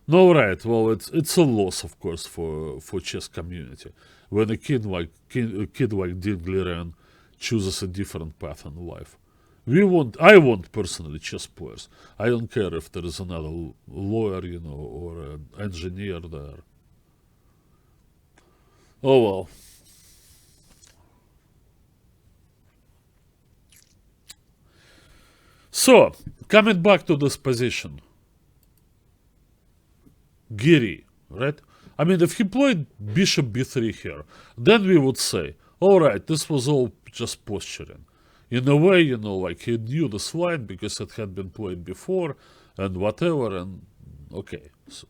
no, right. Well, it's a loss, of course, for chess community when a kid like Dingler chooses a different path in life. I want personally chess players. I don't care if there is another lawyer, you know, or an engineer there. Oh well. So, coming back to this position. Giri, right? I mean, if he played bishop b3 here, then we would say, alright, this was all just posturing. In a way, you know, like he knew this line because it had been played before and whatever, and okay. So,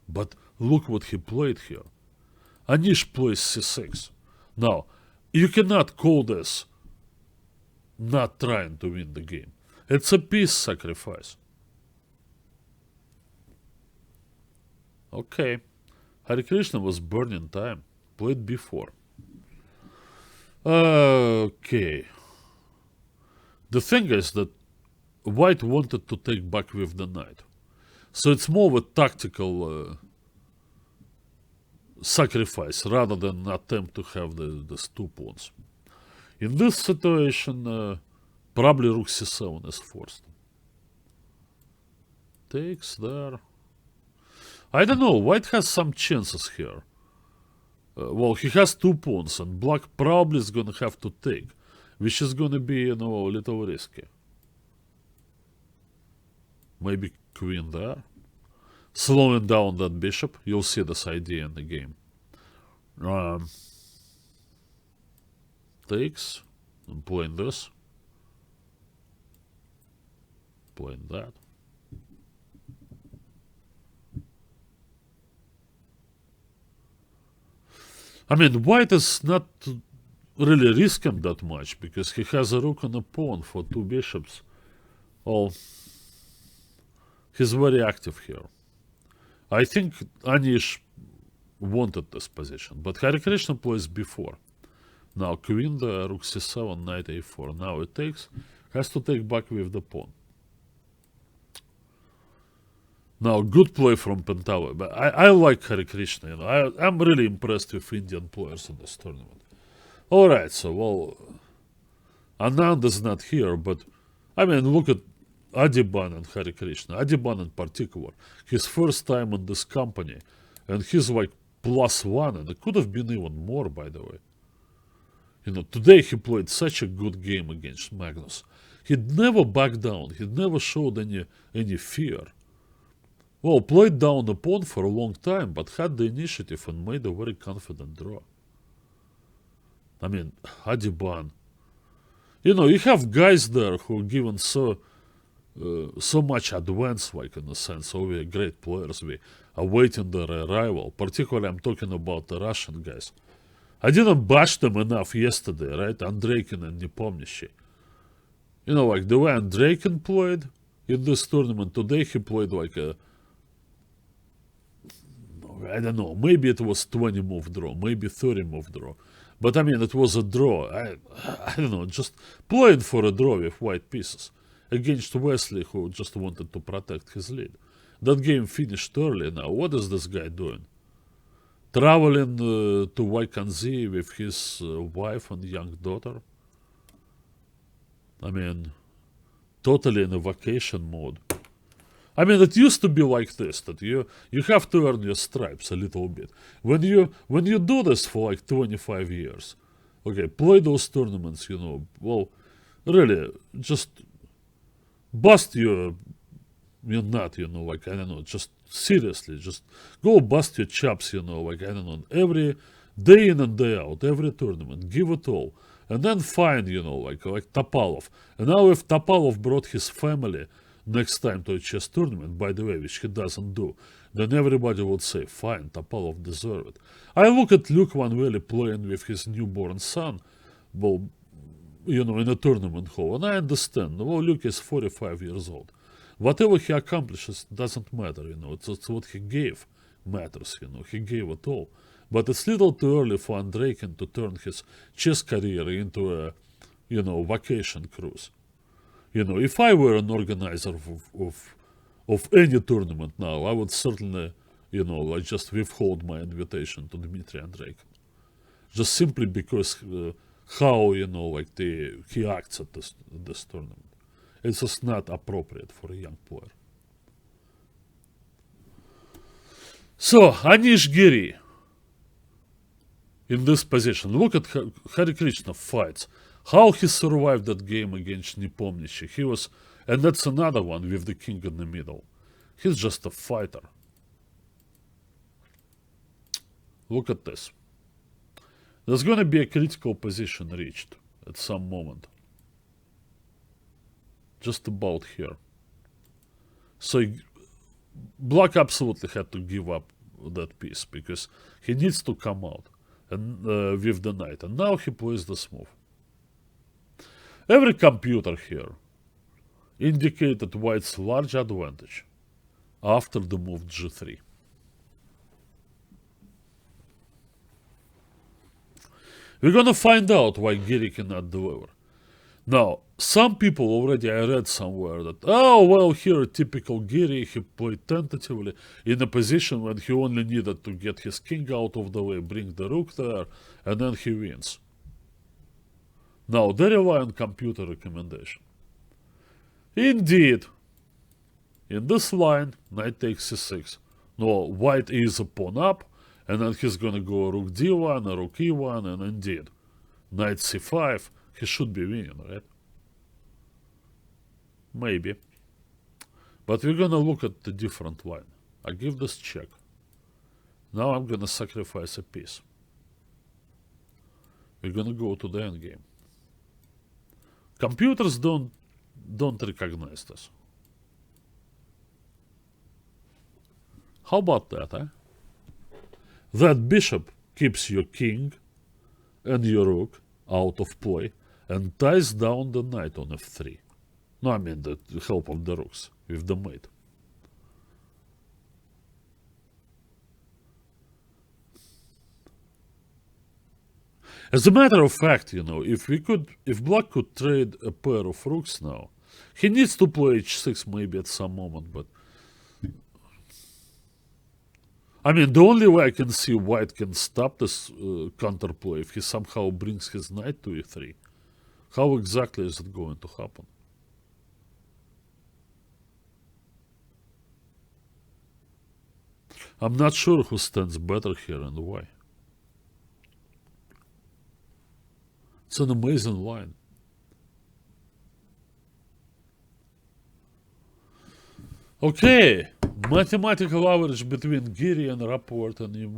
but look what he played here. Anish plays c6. Now, you cannot call this not trying to win the game. It's a piece sacrifice. Okay. Hare Krishna was burning time. Played before. Okay. The thing is that white wanted to take back with the knight. So it's more of a tactical sacrifice rather than an attempt to have these two pawns. In this situation, probably rook c7 is forced. Takes there. I don't know, white has some chances here. Well, he has two pawns, and black probably is gonna have to take, which is gonna be, you know, a little risky. Maybe queen there. Slowing down that bishop, you'll see this idea in the game. Takes, and playing this. Playing that. I mean, white is not really risking that much because he has a rook and a pawn for two bishops. Well, he's very active here. I think Anish wanted this position, but Hare Krishna plays b4. Now queen there, rook c7, knight a4. Now it takes, has to take back with the pawn. Now, good play from Pentava. But I like Hare Krishna. I'm really impressed with Indian players in this tournament. All right, so, well, Anand is not here, but, I mean, look at Adiban and Hare Krishna. Adiban in particular. His first time in this company, and he's like +1, and it could have been even more, by the way. Today he played such a good game against Magnus. He'd never backed down. He'd never showed any fear. Well, played down a pawn for a long time, but had the initiative and made a very confident draw. I mean, Adiban. You have guys there who are given so much advance, like in a sense, so we are great players. We are waiting their arrival. Particularly, I'm talking about the Russian guys. I didn't bash them enough yesterday, right? Andreikin and Nepomniachtchi. Like the way Andreikin played in this tournament, today he played like I don't know, maybe it was 20 move draw, maybe 30 move draw. But I mean, it was a draw. I don't know, just playing for a draw with white pieces against Wesley, who just wanted to protect his lead. That game finished early now. What is this guy doing? Traveling to Vaikanzi with his wife and young daughter? I mean, totally in a vacation mode. I mean, it used to be like this, that you have to earn your stripes a little bit. When you do this for like 25 years, okay, play those tournaments, well, really, just bust your nut, like, I don't know, just seriously, just go bust your chops, like, I don't know, every day in and day out, every tournament, give it all. And then find, like Topalov. And now if Topalov brought his family next time to a chess tournament, by the way, which he doesn't do, then everybody would say, fine, Topalov deserved it. I look at Luke Van Velde playing with his newborn son, well, in a tournament hall, and I understand, well, Luke is 45 years old. Whatever he accomplishes doesn't matter, it's what he gave matters, he gave it all. But it's little too early for Andreikin to turn his chess career into a, vacation cruise. If I were an organizer of any tournament now, I would certainly, like just withhold my invitation to Dmitry Andreikin. Just simply because how, he acts at this tournament. It's just not appropriate for a young player. So, Anish Giri. In this position, look at Hare Krishna fights. How he survived that game against Nepomniachtchi. And that's another one with the king in the middle. He's just a fighter. Look at this. There's going to be a critical position reached at some moment. Just about here. So Black absolutely had to give up that piece because he needs to come out and with the knight. And now he plays this move. Every computer here indicated white's large advantage after the move g3. We're gonna find out why Giri cannot deliver. Now, some people already, I read somewhere that, oh, well, here, typical Giri, he played tentatively in a position when he only needed to get his king out of the way, bring the rook there, and then he wins. Now, they rely on computer recommendation. Indeed, in this line, knight takes c6. No, white is a pawn up, and then he's gonna go rook d1, a rook e1, and indeed, knight c5, he should be winning, right? Maybe. But we're gonna look at the different line. I give this check. Now I'm gonna sacrifice a piece. We're gonna go to the endgame. Computers don't recognize this. How about that, eh? That bishop keeps your king and your rook out of play and ties down the knight on f3. No, I mean the help of the rooks with the mate. As a matter of fact, if Black could trade a pair of rooks now, he needs to play h6 maybe at some moment, but I mean, the only way I can see white can stop this counterplay if he somehow brings his knight to e3. How exactly is it going to happen? I'm not sure who stands better here and why. It's an amazing line. Okay, mathematical average between Giri and Rapport, and you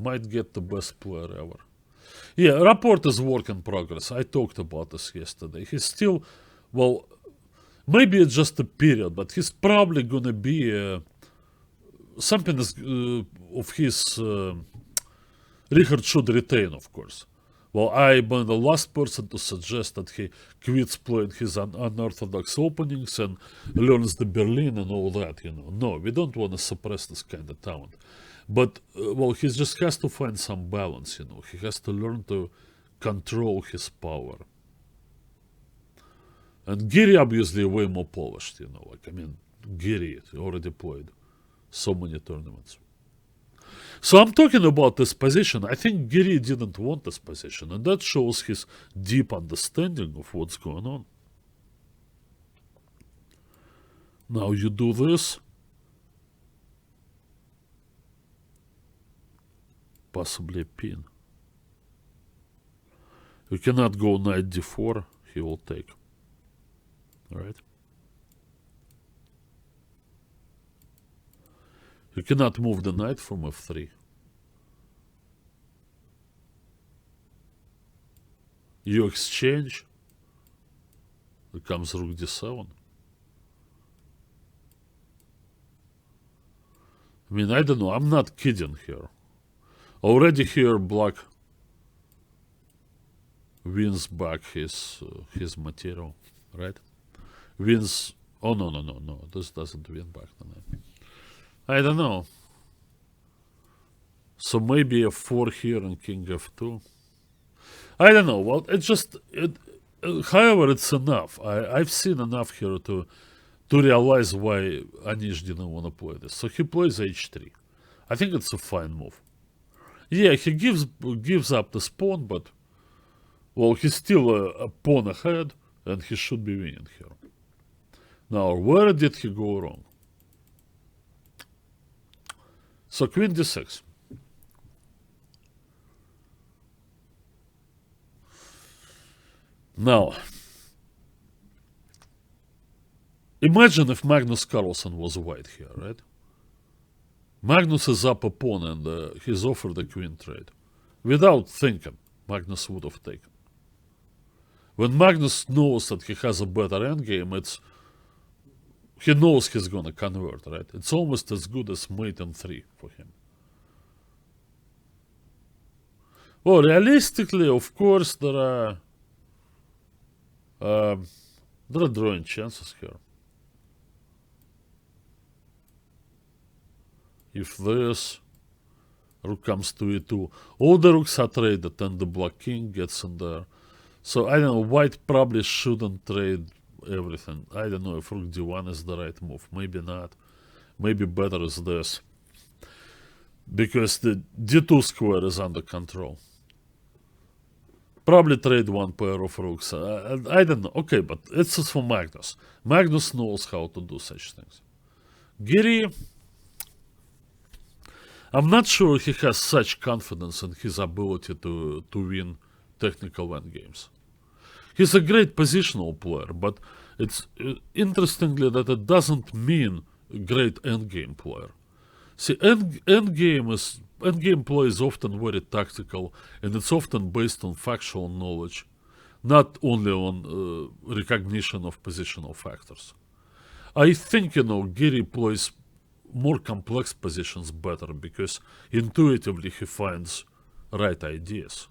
might get the best player ever. Yeah, Rapport is work in progress. I talked about this yesterday. He's still, well, maybe it's just a period, but he's probably gonna be something of his Richard should retain, of course. Well, I've been the last person to suggest that he quits playing his unorthodox openings and learns the Berlin and all that, No, we don't want to suppress this kind of talent. But, well, he just has to find some balance, He has to learn to control his power. And Giri obviously way more polished, Giri already played so many tournaments. So I'm talking about this position. I think Giri didn't want this position, and that shows his deep understanding of what's going on. Now you do this. Possibly a pin. You cannot go knight d4. He will take. Alright. You cannot move the knight from f3. You exchange. It comes rook d7. I don't know. I'm not kidding here. Already here, black wins back his material, right? Wins. Oh no. This doesn't win back the knight. I don't know. So maybe f4 here and king f2. I don't know. Well, however, it's enough. I've seen enough here to realize why Anish didn't want to play this. So he plays h3. I think it's a fine move. Yeah, he gives up the pawn, but, well, he's still a pawn ahead, and he should be winning here. Now, where did he go wrong? So queen d6. Now, imagine if Magnus Carlsen was white here, right? Magnus is up a pawn and he's offered a queen trade. Without thinking, Magnus would have taken. When Magnus knows that he has a better endgame, he knows he's gonna convert, right? It's almost as good as mate in 3 for him. Well, realistically, of course, there are drawing chances here. If this rook comes to e2, all the rooks are traded and the black king gets in there. So I don't know, white probably shouldn't trade everything. I don't know if rook d1 is the right move. Maybe not. Maybe better is this. Because the d2 square is under control. Probably trade one pair of rooks. I don't know. Okay, but it's just for Magnus. Magnus knows how to do such things. Giri, I'm not sure he has such confidence in his ability to win technical endgames. He's a great positional player, but it's interestingly that it doesn't mean a great endgame player. See, endgame play is often very tactical, and it's often based on factual knowledge, not only on recognition of positional factors. I think, Giri plays more complex positions better because intuitively he finds right ideas.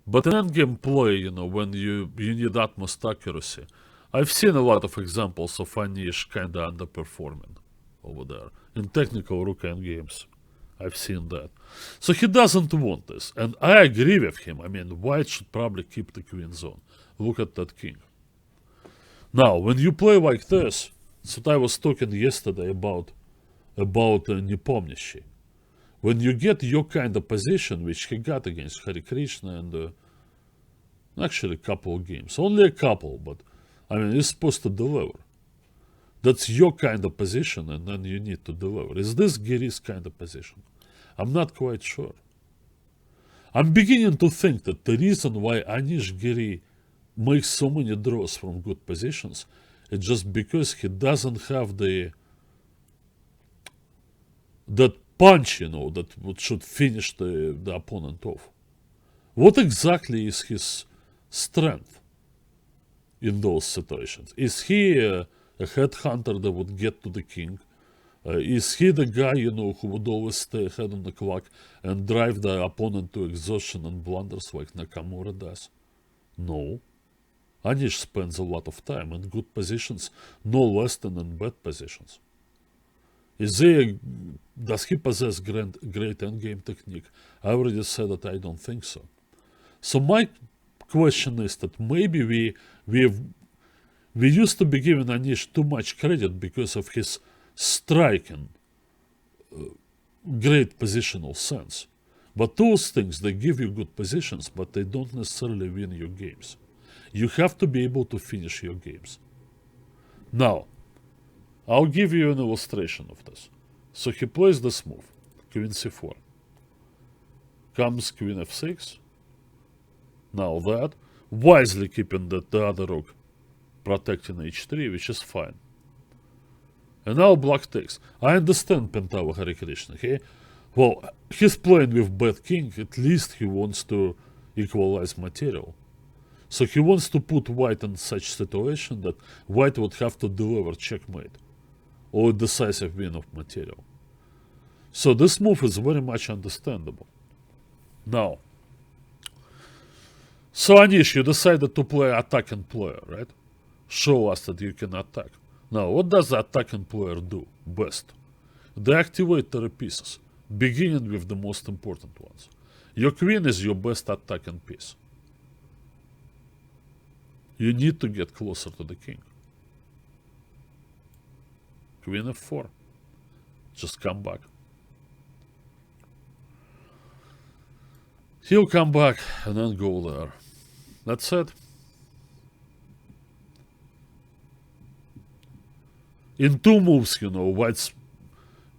But in endgame play, when you need utmost accuracy, I've seen a lot of examples of Anish kinda underperforming over there. In technical rook endgames, I've seen that. So he doesn't want this, and I agree with him. White should probably keep the queen zone. Look at that king. Now, when you play like this, that's what I was talking yesterday about about Nepomniachtchi. When you get your kind of position, which he got against Hare Krishna and actually a couple of games, only a couple, but I mean, he's supposed to deliver. That's your kind of position, and then you need to deliver. Is this Giri's kind of position? I'm not quite sure. I'm beginning to think that the reason why Anish Giri makes so many draws from good positions is just because he doesn't have that punch, that should finish the opponent off. What exactly is his strength in those situations? Is he a headhunter that would get to the king? Is he the guy, who would always stay ahead on the clock and drive the opponent to exhaustion and blunders like Nakamura does? No. Anish spends a lot of time in good positions, no less than in bad positions. Does he possess great endgame technique? I already said that I don't think so. So my question is that maybe we used to be giving Anish too much credit because of his striking, great positional sense. But those things, they give you good positions, but they don't necessarily win your games. You have to be able to finish your games. Now, I'll give you an illustration of this. So he plays this move, Queen c4. Comes Queen f6. Now that, wisely keeping the other rook protecting h3, which is fine. And now black takes. I understand Pentava Hare Krishna. He's playing with bad king. At least he wants to equalize material. So he wants to put white in such situation that white would have to deliver checkmate or a decisive win of material. So this move is very much understandable. Now, so Anish, you decided to play attacking player, right? Show us that you can attack. Now, what does the attacking player do best? They activate their pieces, beginning with the most important ones. Your queen is your best attacking piece. You need to get closer to the king. Queen f4. Just come back. He'll come back and then go there. That's it. In two moves, white's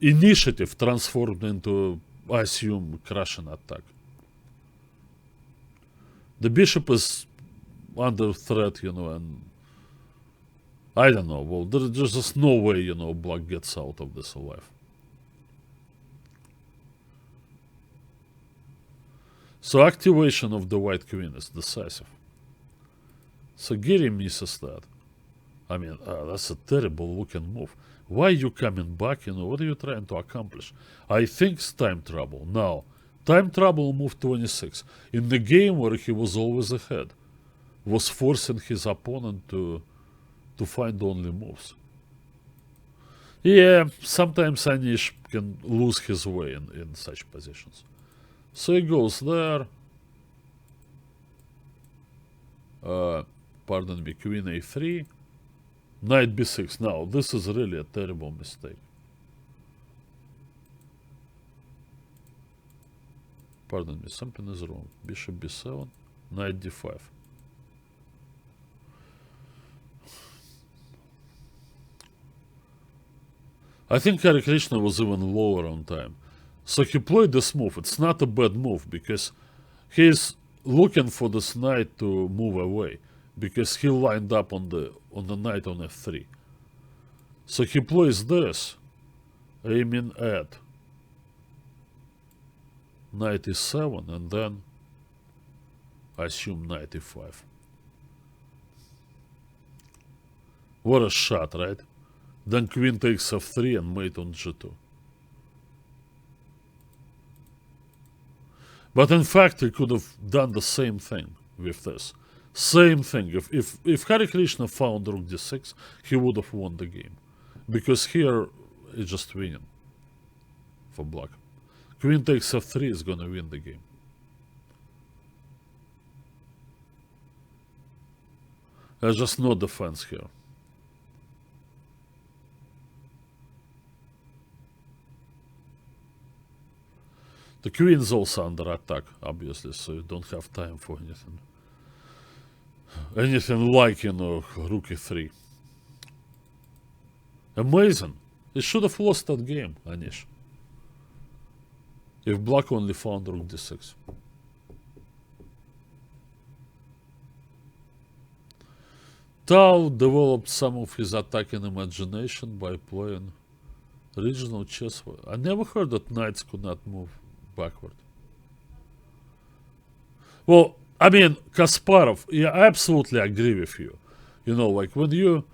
initiative transformed into, I assume, crushing attack. The bishop is under threat, and I don't know. Well, there's just no way, black gets out of this alive. So activation of the white queen is decisive. So Giri misses that. I mean, that's a terrible looking move. Why are you coming back? What are you trying to accomplish? I think it's time trouble. Now, time trouble move 26. In the game where he was always ahead, was forcing his opponent to find only moves. Yeah, sometimes Anish can lose his way in such positions. So he goes there. Pardon me, Queen a3. Knight b6. Now, this is really a terrible mistake. Pardon me, something is wrong. Bishop b7. Knight d5. I think Hare Krishna was even lower on time. So he played this move. It's not a bad move because he's looking for this knight to move away because he lined up on the knight on f3. So he plays this, aiming at knight e7 and then I assume knight e5. What a shot, right? Then queen takes f3 and mate on g2. But in fact, he could have done the same thing with this. Same thing. If Hare Krishna found rook d6, he would have won the game. Because here, it's just winning for black. Queen takes f3 is going to win the game. There's just no defense here. The queen's also under attack, obviously, so you don't have time for anything. Anything like, rook e3. Amazing. He should have lost that game, Anish. If black only found rook d6. Tao developed some of his attacking imagination by playing regional chess. I never heard that knights could not move backward. Well, I mean, Kasparov, yeah, I absolutely agree with you. Like when you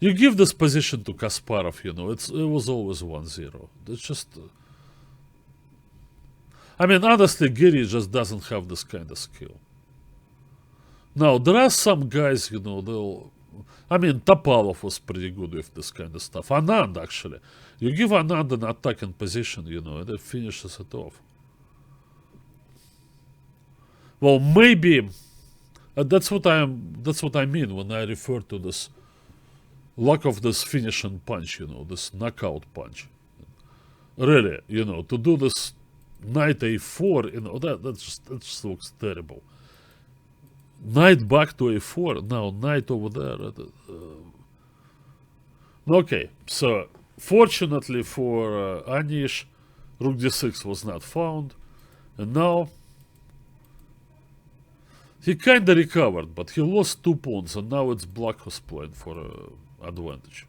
give this position to Kasparov, it was always 1-0. It's just, I mean, honestly, Giri just doesn't have this kind of skill. Now, there are some guys, Topalov was pretty good with this kind of stuff. Anand, actually. You give Anand an attacking position, and it finishes it off. Well, maybe that's what I mean when I refer to this lack of this finishing punch, this knockout punch. Really, to do this knight a4, that just looks terrible. Knight back to a4, now knight over there. Okay, so fortunately for Anish, rook d6 was not found, and now he kinda recovered, but he lost 2 pawns, and now it's black who's playing for advantage.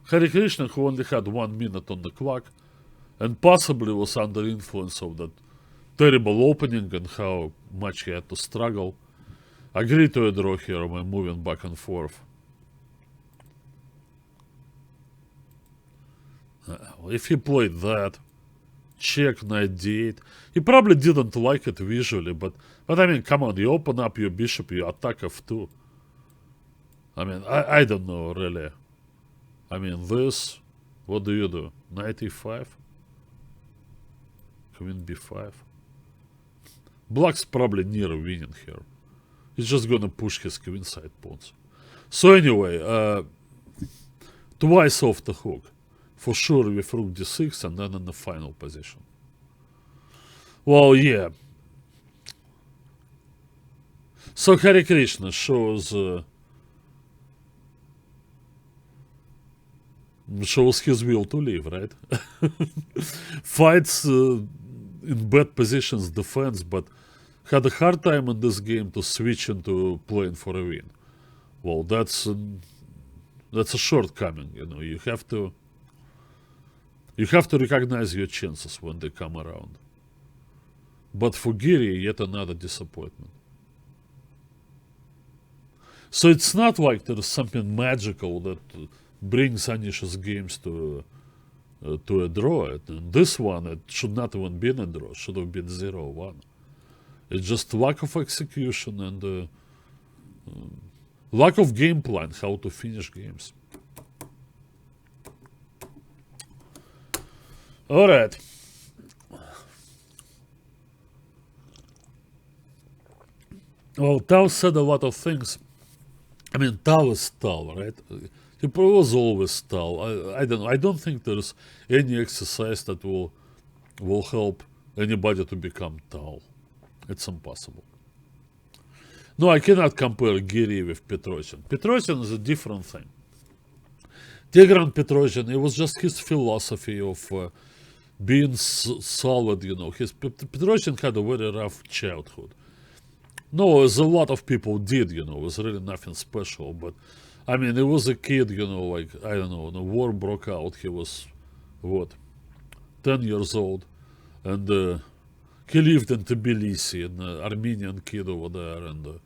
Hare Krishna, who only had 1 minute on the clock, and possibly was under influence of that terrible opening and how much he had to struggle, agreed to a draw here by moving back and forth. If he played that, check knight d8, he probably didn't like it visually, but I mean, come on, you open up your bishop, you attack f2. I mean, I don't know, really. I mean, this, what do you do? Knight e5? Queen b5? Black's probably near winning here. He's just gonna push his queenside pawns. So anyway, twice off the hook. For sure with rook d6 and then in the final position. Well, yeah. So Hare Krishna shows his will to live, right? Fights in bad positions, defense, but had a hard time in this game to switch into playing for a win. Well, that's a shortcoming, You have to recognize your chances when they come around. But for Giri, yet another disappointment. So it's not like there's something magical that brings Anish's games to a draw. And this one, it should not even been a draw. It should have been 0-1. It's just lack of execution and lack of game plan, how to finish games. All right. Well, Tao said a lot of things. I mean, Tao is Tao, right? He was always Tao. I don't know. I don't think there's any exercise that will help anybody to become Tao. It's impossible. No, I cannot compare Giri with Petrosian. Petrosian is a different thing. Tigran Petrosian, it was just his philosophy of being solid, Petrosian had a very rough childhood. No, as a lot of people did, it was really nothing special. But, I mean, he was a kid, like, I don't know, when the war broke out, he was, 10 years old. And he lived in Tbilisi, an Armenian kid over there. And,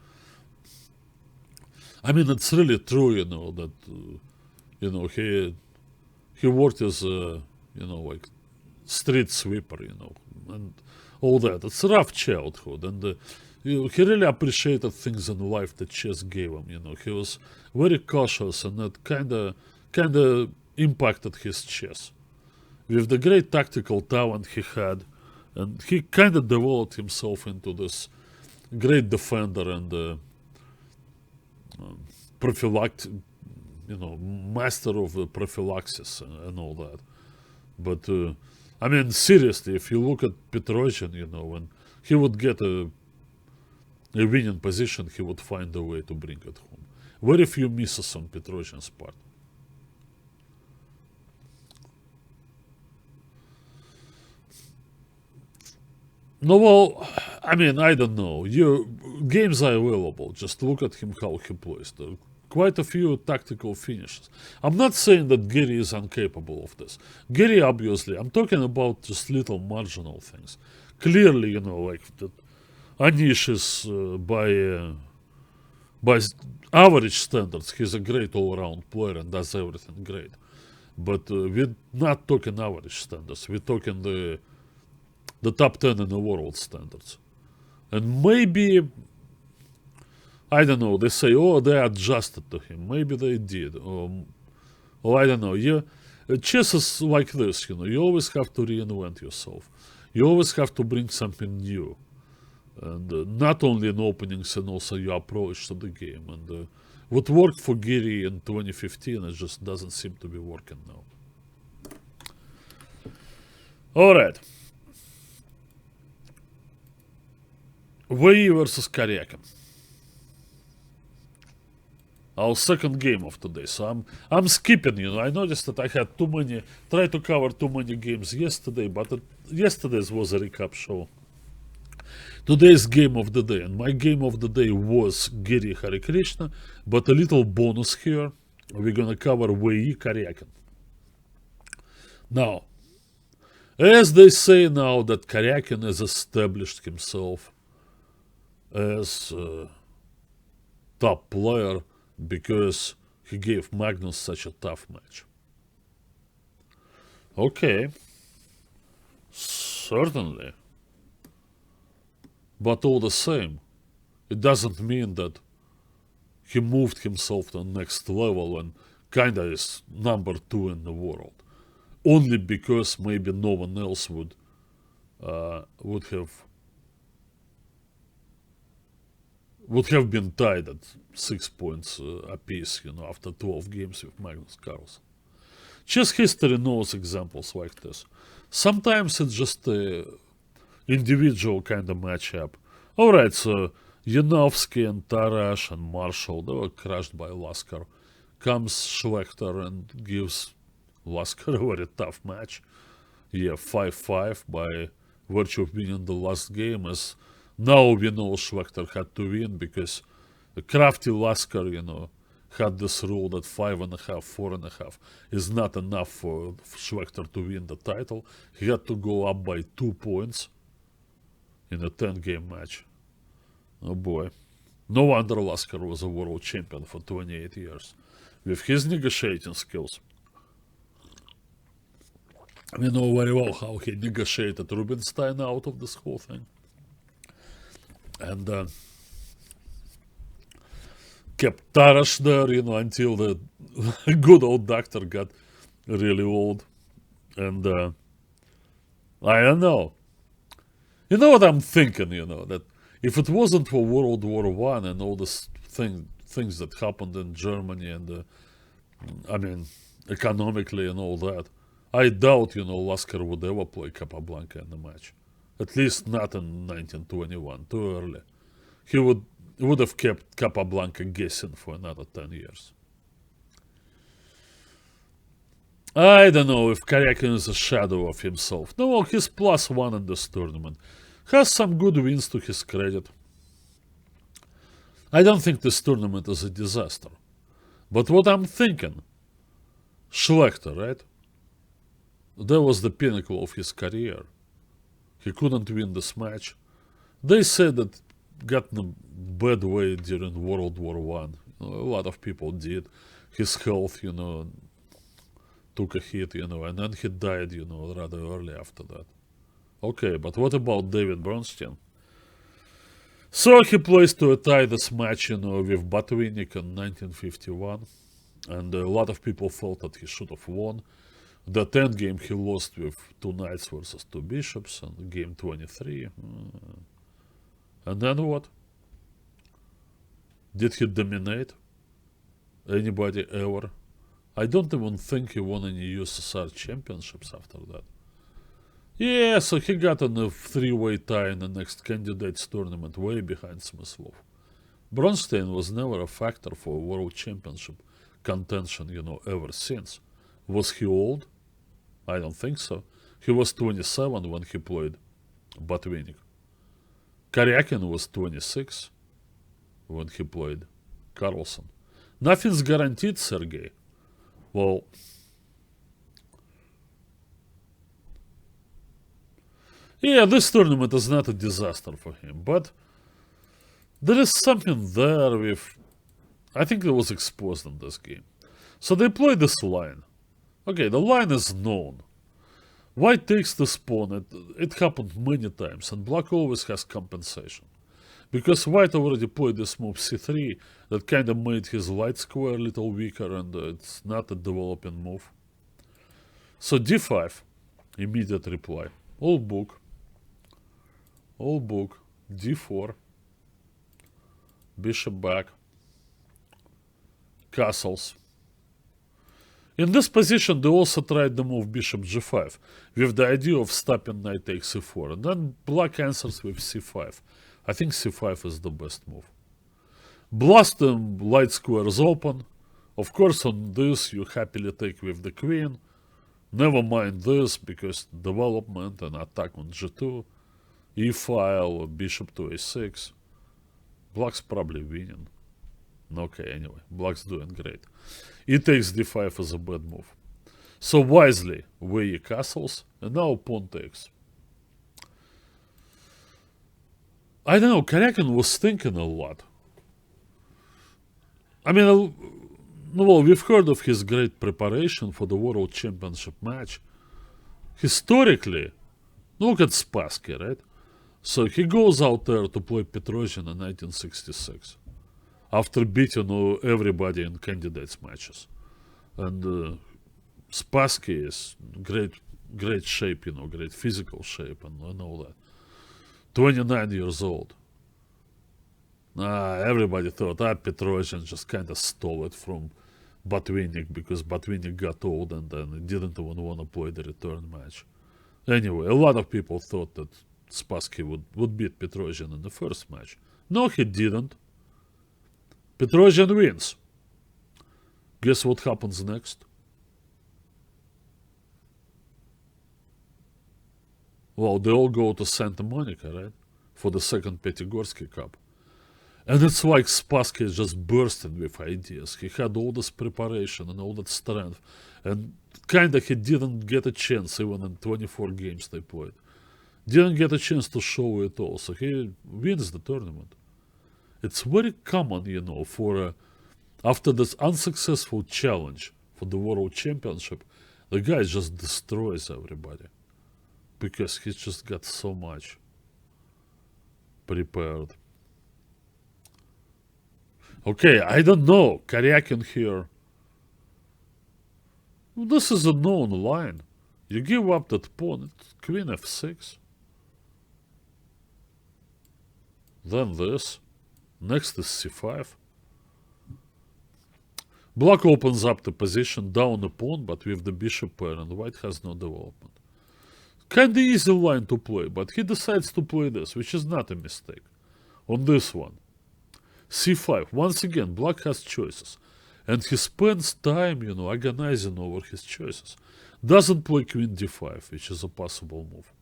I mean, it's really true, that, he worked as a, like, street sweeper, and all that. It's a rough childhood, and he really appreciated things in life that chess gave him. He was very cautious, and that kind of impacted his chess. With the great tactical talent he had, and he kind of developed himself into this great defender and prophylactic, master of prophylaxis and all that. But I mean, seriously, if you look at Petrosian, when he would get a winning position, he would find a way to bring it home. Very few misses on Petrosian's part. No, well, I mean, I don't know. Games are available. Just look at him, how he plays. There are quite a few tactical finishes. I'm not saying that Gary is incapable of this. Gary, obviously, I'm talking about just little marginal things. Clearly, like that Anish is by average standards, he's a great all-around player and does everything great. But we're not talking average standards. We're talking the top 10 in the world standards. And maybe, I don't know, they say, they adjusted to him. Maybe they did. Or I don't know. Chess is like this, you always have to reinvent yourself. You always have to bring something new. And not only in openings, and also your approach to the game. And what worked for Giri in 2015, it just doesn't seem to be working now. All right. Wei versus Karyakin. Our second game of today. So I'm skipping, I noticed that I had tried to cover too many games yesterday, but yesterday's was a recap show. Today's game of the day, and my game of the day was Giri Hare Krishna, but a little bonus here. We're gonna cover Wei Karyakin. Now, as they say now that Karyakin has established himself as a top player because he gave Magnus such a tough match. Okay, certainly. But all the same, it doesn't mean that he moved himself to the next level and kinda is number 2 in the world. Only because maybe no one else would have been tied at 6 points apiece, after 12 games with Magnus Carlsen. Chess history knows examples like this. Sometimes it's just a individual kind of matchup. Alright, so Yanovsky and Tarash and Marshall, they were crushed by Lasker. Comes Schlechter and gives Lasker a very tough match. 5-5 by virtue of winning the last game, as now we know Schlechter had to win because the crafty Lasker, had this rule that 5.5, 4.5 is not enough for Schlechter to win the title. He had to go up by 2 points in a 10-game match. Oh boy. No wonder Lasker was a world champion for 28 years. With his negotiating skills. We know very well how he negotiated Rubinstein out of this whole thing. And kept Tarash there, until the good old doctor got really old. And I don't know. You know what I'm thinking, that if it wasn't for World War I and all this things that happened in Germany and, economically and all that, I doubt, Lasker would ever play Capablanca in the match. At least not in 1921, too early. He would have kept Capablanca guessing for another 10 years. I don't know if Karyakin is a shadow of himself. No, he's +1 in this tournament. Has some good wins to his credit. I don't think this tournament is a disaster. But what I'm thinking, Schlechter, right? That was the pinnacle of his career. He couldn't win this match. They said that got in a bad way during World War I. A lot of people did. His health, took a hit, and then he died, rather early after that. Okay, but what about David Bernstein? So he plays to tie this match, with Botvinnik in 1951. And a lot of people felt that he should have won. That endgame he lost with 2 knights versus 2 bishops, and game 23. And then what? Did he dominate anybody ever I don't even think he won any USSR championships after that. Yeah, so he got in a three-way tie in the next candidates tournament, way behind Smyslov. Bronstein was never a factor for world championship contention, ever since. Was he old? I don't think so. He was 27 when he played Botvinnik. Karyakin was 26 when he played Carlson. Nothing's guaranteed, Sergey. Well, yeah, this tournament is not a disaster for him, but there is something there with. I think it was exposed in this game. So they play this line. Okay, the line is known. White takes this pawn. It happened many times, and black always has compensation. Because white already played this move c3, that kind of made his light square a little weaker, and it's not a developing move. So d5, immediate reply. All book, d4, bishop back, castles. In this position, they also tried the move bishop g5, with the idea of stopping knight takes e4, and then black answers with c5. I think c5 is the best move. Blast the light squares open. Of course, on this you happily take with the queen. Never mind this, because development and attack on g2, e-file, bishop to a6. Black's probably winning. Okay, anyway, black's doing great. E takes d5 is a bad move. So wisely, we castles, and now pawn takes. I don't know, Karyakin was thinking a lot. I mean, well, we've heard of his great preparation for the World Championship match. Historically, look at Spassky, right? So he goes out there to play Petrosian in 1966 after beating everybody in candidates matches. And Spassky is great shape, great physical shape and all that. 29 years old. Everybody thought Petrosian just kind of stole it from Botvinnik because Botvinnik got old and then he didn't even want to play the return match. Anyway, a lot of people thought that Spassky would beat Petrosian in the first match. No, he didn't. Petrosian wins. Guess what happens next? Well, they all go to Santa Monica, right? For the second Petigorsky Cup. And it's like Spassky is just bursting with ideas. He had all this preparation and all that strength. And kinda he didn't get a chance even in 24 games they played. Didn't get a chance to show it all. So he wins the tournament. It's very common, for after this unsuccessful challenge for the World Championship, the guy just destroys everybody. Because he just got so much prepared. Okay, I don't know. Karyakin here. This is a known line. You give up that pawn, it's queen f6. Then this. Next is c5. Black opens up the position down a pawn, but with the bishop pair, and white has no development. Kinda easy line to play, but he decides to play this, which is not a mistake. On this one. c5. Once again, black has choices. And he spends time, agonizing over his choices. Doesn't play queen d5, which is a possible move.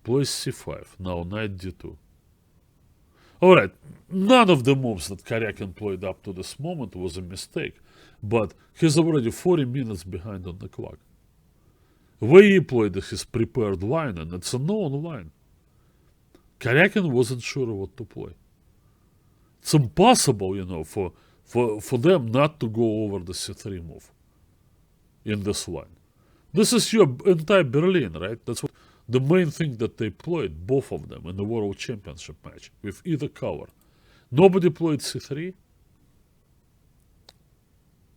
Plays c5. Now knight d2. Alright, none of the moves that Karyakin played up to this moment was a mistake. But he's already 40 minutes behind on the clock. He played his prepared line, and it's a known line. Karyakin wasn't sure what to play. It's impossible, for them not to go over the c3 move in this line. This is your entire Berlin, right? That's what the main thing that they played, both of them, in the World Championship match, with either color. Nobody played c3?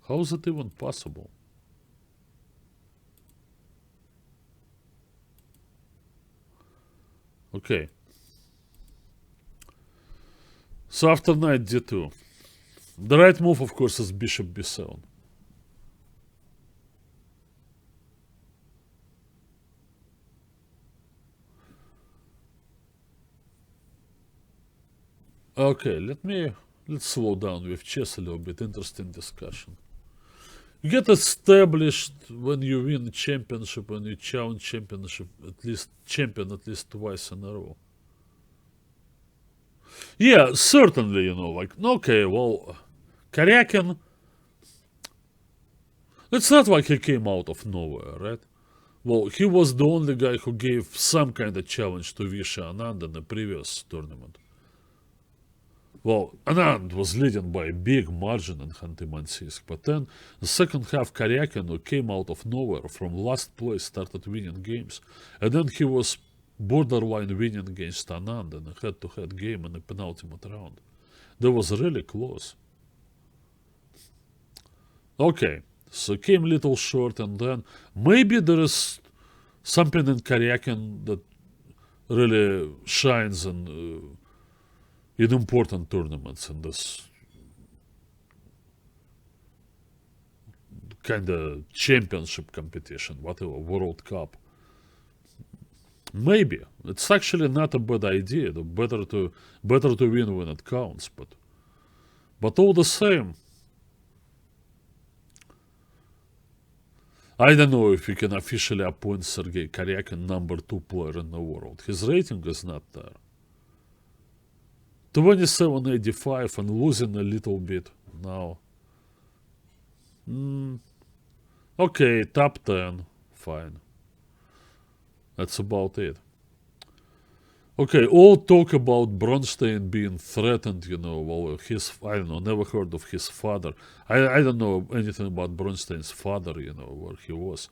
How is it even possible? Okay. So after knight d2, the right move, of course, is bishop b7. Okay, let's slow down with chess a little bit. Interesting discussion. You get established when you win championship, when you challenge championship, champion at least twice in a row. Yeah, certainly, like, okay, well, Karyakin, it's not like he came out of nowhere, right? Well, he was the only guy who gave some kind of challenge to Vishy Anand in the previous tournament. Well, Anand was leading by a big margin in Khanty-Mansiysk, but then the second half Karyakin, who came out of nowhere from last place, started winning games, and then he was borderline winning against Anand in a head-to-head game in the penultimate round. That was really close. Okay, so came little short, and then maybe there is something in Karyakin that really shines in important tournaments, in this kind of championship competition, whatever, World Cup. Maybe it's actually not a bad idea. Better to win when it counts, but all the same, I don't know if we can officially appoint Sergei Karyakin number 2 player in the world. His rating is not there. 2785 and losing a little bit now. Okay, top 10, fine. That's about it. Okay, all talk about Bronstein being threatened, well, I don't know, never heard of his father. I don't know anything about Bronstein's father, where he was.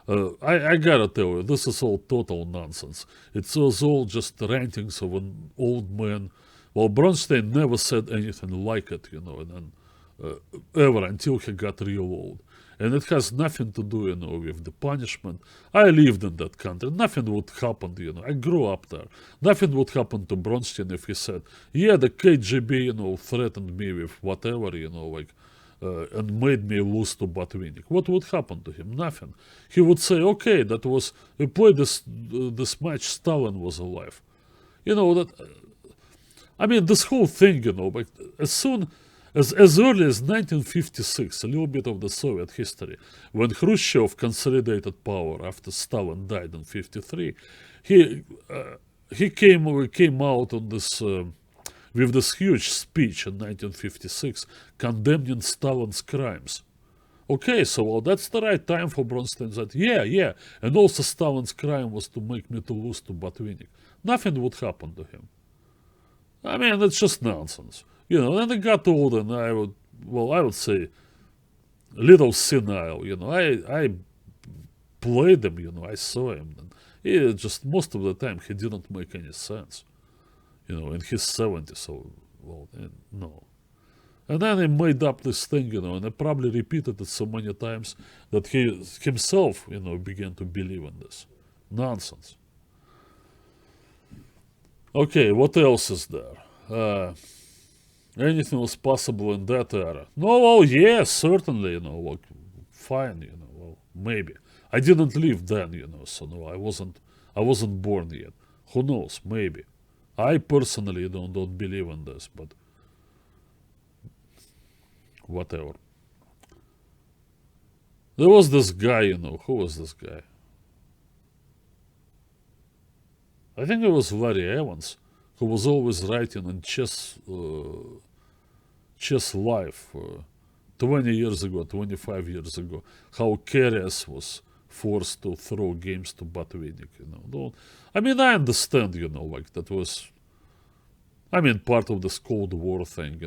I gotta tell you, this is all total nonsense. It was all just rantings of an old man. Well, Bronstein never said anything like it, ever until he got real old. And it has nothing to do, with the punishment. I lived in that country. Nothing would happen, I grew up there. Nothing would happen to Bronstein if he said, yeah, the KGB, threatened me with whatever, and made me lose to Botvinnik. What would happen to him? Nothing. He would say, okay, we played this match, Stalin was alive. This whole thing, but as early as 1956, a little bit of the Soviet history, when Khrushchev consolidated power after Stalin died in 53, he came out on this with this huge speech in 1956 condemning Stalin's crimes. Okay, so that's the right time for Bronstein that, yeah, and also Stalin's crime was to make me to lose to Botvinnik. Nothing would happen to him. It's just nonsense. And I got older, and I would say, a little senile. I played him. I saw him, and he just most of the time he didn't make any sense. In his 70s, so no. And then he made up this thing, and I probably repeated it so many times that he himself, began to believe in this nonsense. Okay, what else is there? Anything was possible in that era? No, well, yes, certainly, fine, maybe. I didn't live then, so no, I wasn't born yet. Who knows, maybe. I personally don't believe in this, but whatever. There was this guy, who was this guy? I think it was Larry Evans, who was always writing in Chess Life 20 years ago, 25 years ago, how Karius was forced to throw games to Botvinnik, I understand, that was, part of this Cold War thing,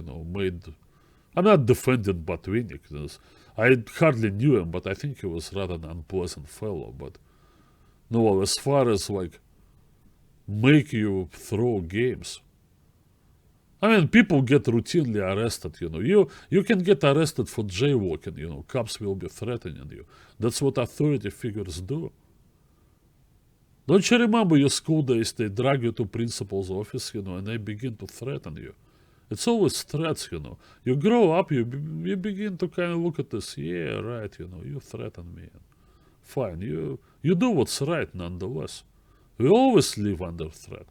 I'm not defending Botvinnik. I hardly knew him, but I think he was rather an unpleasant fellow, but no, as far as, make you throw games. People get routinely arrested, You can get arrested for jaywalking, Cops will be threatening you. That's what authority figures do. Don't you remember your school days? They drag you to principal's office, and they begin to threaten you. It's always threats, you know. You grow up, you begin to kind of look at this. Yeah, right, you know, you threaten me. Fine, you do what's right nonetheless. We always live under threat.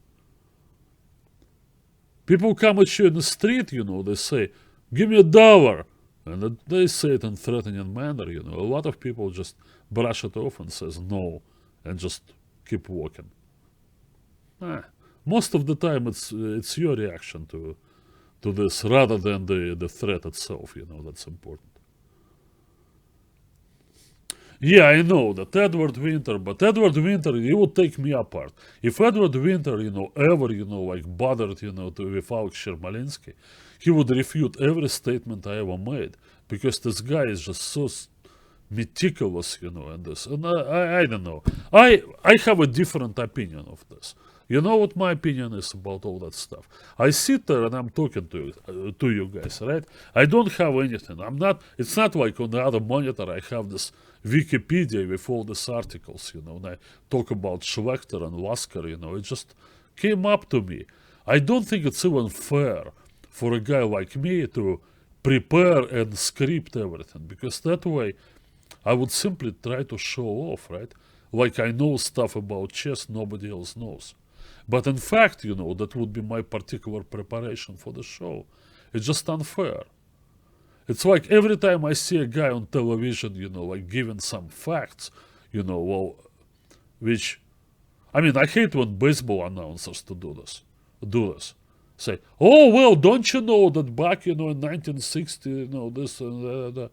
People come at you in the street, you know, they say, give me $1. And they say it in threatening manner, you know. A lot of people just brush it off and says no and just keep walking. Most of the time it's your reaction to this rather than the threat itself, you know, that's important. Yeah, I know that Edward Winter, but Edward Winter, he would take me apart. If Edward Winter, you know, ever, you know, like bothered, you know, with Alex Yermolinsky, he would refute every statement I ever made because this guy is just so meticulous, you know, and this. And I don't know. I have a different opinion of this. You know what my opinion is about all that stuff? I sit there and I'm talking to you guys, right? I don't have anything. It's not like on the other monitor I have this Wikipedia with all these articles, you know, and I talk about Schwechter and Lasker, you know, it just came up to me. I don't think it's even fair for a guy like me to prepare and script everything, because that way I would simply try to show off, right? Like I know stuff about chess nobody else knows. But in fact, you know, that would be my particular preparation for the show. It's just unfair. It's like every time I see a guy on television, you know, like giving some facts, you know, well, which, I mean, I hate when baseball announcers do this. Say, oh, well, don't you know that back, you know, in 1960, you know, this and that.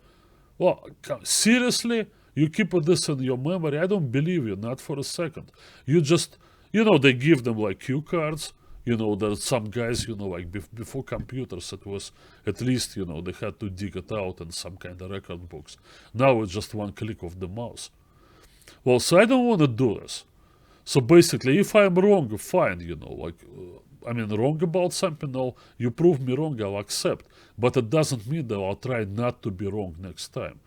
Well, seriously? You keep this in your memory? I don't believe you, not for a second. You just, you know, they give them like cue cards. You know, there's some guys, you know, like before computers, it was at least, you know, they had to dig it out in some kind of record books. Now it's just one click of the mouse. Well, so I don't want to do this. So basically, if I'm wrong, fine, you know, like, I mean, wrong about something, no, you prove me wrong, I'll accept. But it doesn't mean that I'll try not to be wrong next time.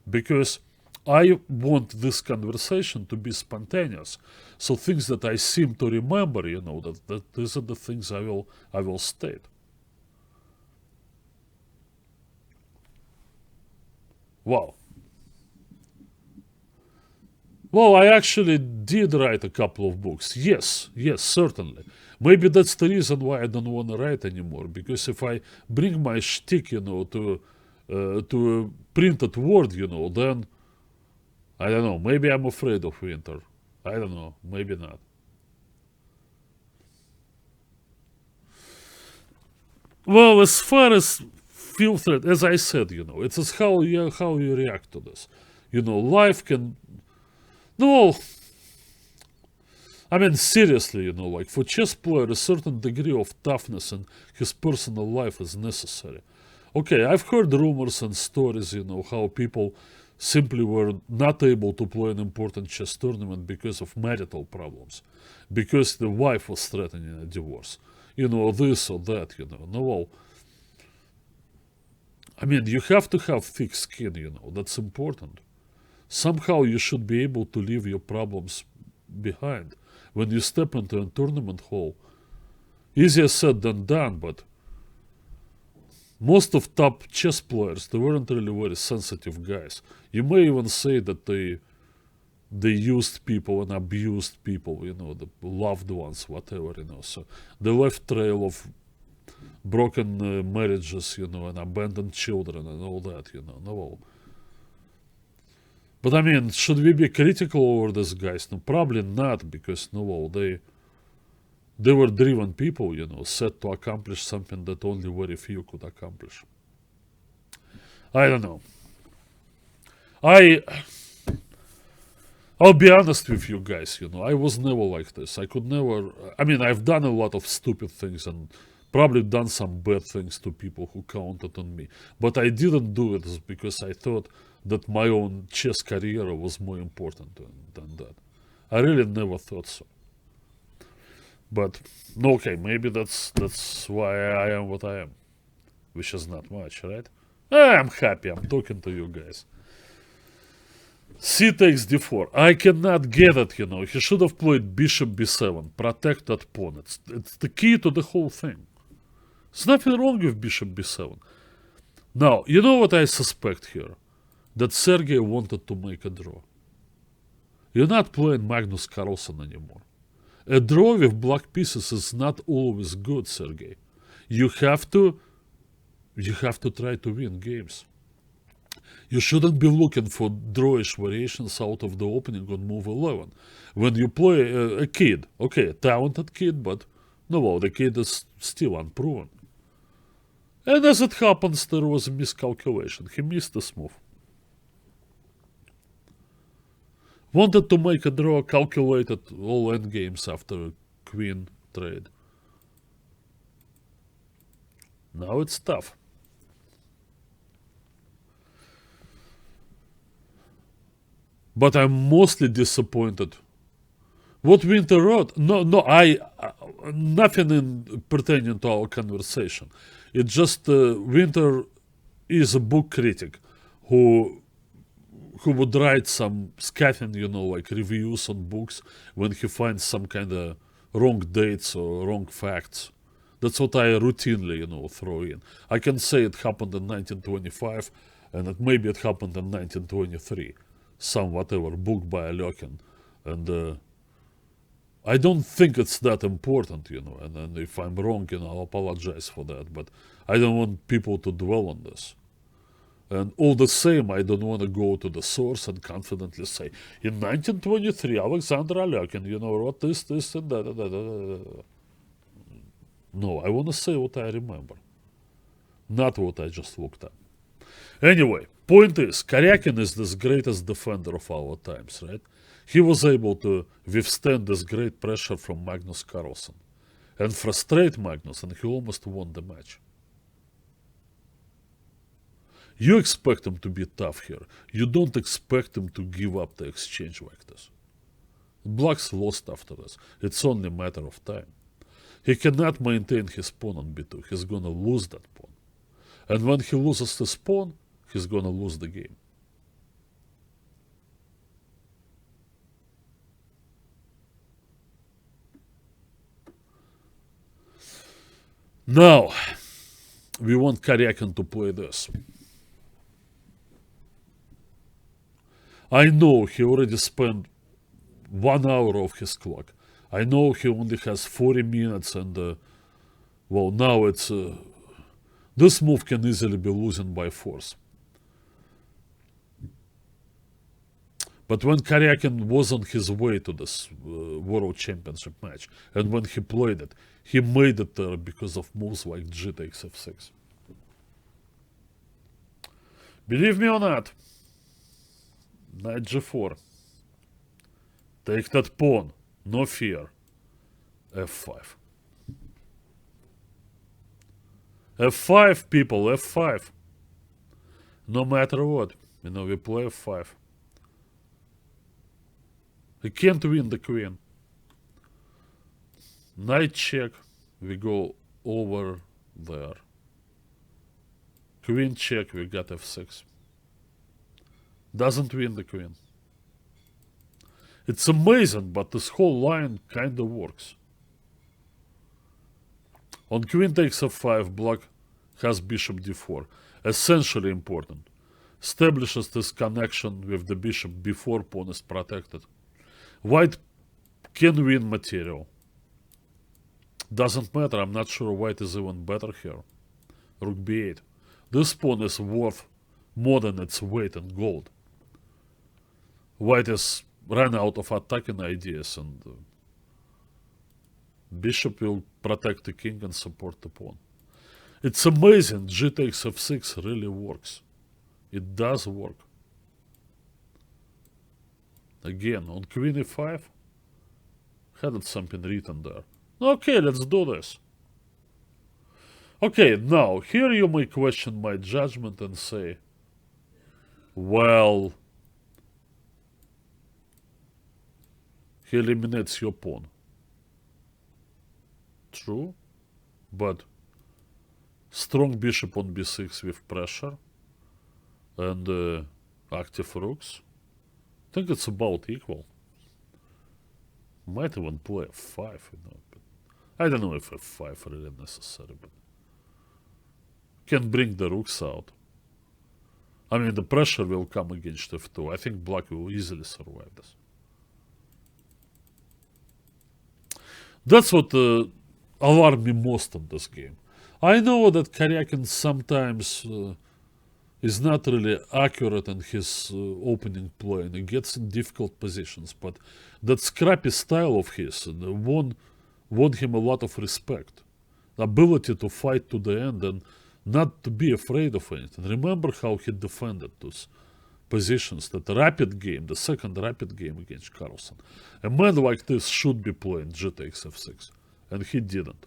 Because I want this conversation to be spontaneous. So things that I seem to remember, you know, that these are the things I will state. Wow. Well, I actually did write a couple of books. Yes, certainly. Maybe that's the reason why I don't want to write anymore. Because if I bring my shtick, you know, to a printed word, you know, then I don't know. Maybe I'm afraid of winter. I don't know. Maybe not. Well, as far as feel threat, as I said, you know, it's how you react to this. You know, life can. No, I mean, seriously, you know, like for chess player, a certain degree of toughness in his personal life is necessary. Okay, I've heard rumors and stories, you know, how people simply were not able to play an important chess tournament because of marital problems, because the wife was threatening a divorce, you know, this or that, you know. No, well, I mean, you have to have thick skin, you know, that's important. Somehow you should be able to leave your problems behind. When you step into a tournament hall, easier said than done, but most of top chess players, they weren't really very sensitive guys. You may even say that they used people and abused people, you know, the loved ones, whatever, you know. So they left trail of broken marriages, you know, and abandoned children and all that, you know. No, well, but I mean, should we be critical over these guys? No, probably not, because no, well, they were driven people, you know, set to accomplish something that only very few could accomplish. I don't know. I'll be honest with you guys, you know, I was never like this. I could never. I mean, I've done a lot of stupid things and probably done some bad things to people who counted on me. But I didn't do it because I thought that my own chess career was more important than that. I really never thought so. But okay, maybe that's why I am what I am, which is not much, right? I'm happy. I'm talking to you guys. C takes d4. I cannot get it, you know. He should have played bishop b7, protect that pawn. It's the key to the whole thing. There's nothing wrong with bishop b7. Now, you know what I suspect here? That Sergey wanted to make a draw. You're not playing Magnus Carlsen anymore. A draw with black pieces is not always good, Sergey. You have to try to win games. You shouldn't be looking for drawish variations out of the opening on move 11. When you play a kid, okay, a talented kid, but no, the kid is still unproven. And as it happens, there was a miscalculation. He missed this move. Wanted to make a draw, calculated all endgames after a queen trade. Now it's tough. But I'm mostly disappointed. What Winter wrote, nothing in pertaining to our conversation. It's just Winter is a book critic who would write some scathing, like reviews on books when he finds some kind of wrong dates or wrong facts. That's what I routinely, throw in. I can say it happened in 1925, and maybe it happened in 1923. Some whatever book by Alekin. And I don't think it's that important, and if I'm wrong, I'll apologize for that, but I don't want people to dwell on this. And all the same, I don't want to go to the source and confidently say, in 1923, Alexander Alekin, wrote this, and that. No, I want to say what I remember, not what I just looked at. Anyway, point is, Karyakin is the greatest defender of our times, right? He was able to withstand this great pressure from Magnus Carlsen and frustrate Magnus, and he almost won the match. You expect him to be tough here. You don't expect him to give up the exchange like this. Black's lost after this. It's only a matter of time. He cannot maintain his pawn on b2. He's gonna lose that pawn. And when he loses this pawn, he's gonna lose the game. Now, we want Karyakin to play this. I know he already spent 1 hour of his clock. I know he only has 40 minutes and, now it's... this move can easily be losing by force. But when Karyakin was on his way to this World Championship match, and when he played it, he made it there because of moves like g takes f6. Believe me or not, knight g4. Take that pawn, no fear. f5. f5, people, f5. No matter what, we play f5. We can't win the queen. Knight check, we go over there. Queen check, we got f6. Doesn't win the queen. It's amazing, but this whole line kinda works. On queen takes f5, black has bishop d4. Essentially important. Establishes this connection with the bishop before pawn is protected. White can win material. Doesn't matter, I'm not sure white is even better here. Rook b8. This pawn is worth more than its weight in gold. White has run out of attacking ideas, and bishop will protect the king and support the pawn. It's amazing, g takes f6 really works. It does work. Again, on queen e5, had something written there. Okay, let's do this. Okay, now, here you may question my judgment and say, well, he eliminates your pawn. True, but strong bishop on b6 with pressure and active rooks. I think it's about equal. Might even play f5, but I don't know if f5 really necessary, but can bring the rooks out. I mean, the pressure will come against f2. I think black will easily survive this. That's what alarmed me most in this game. I know that Karyakin sometimes is not really accurate in his opening play and he gets in difficult positions, but that scrappy style of his won him a lot of respect. The ability to fight to the end and not to be afraid of anything. Remember how he defended those positions, that rapid game, the second rapid game against Carlsen. A man like this should be playing g takes f6, and he didn't.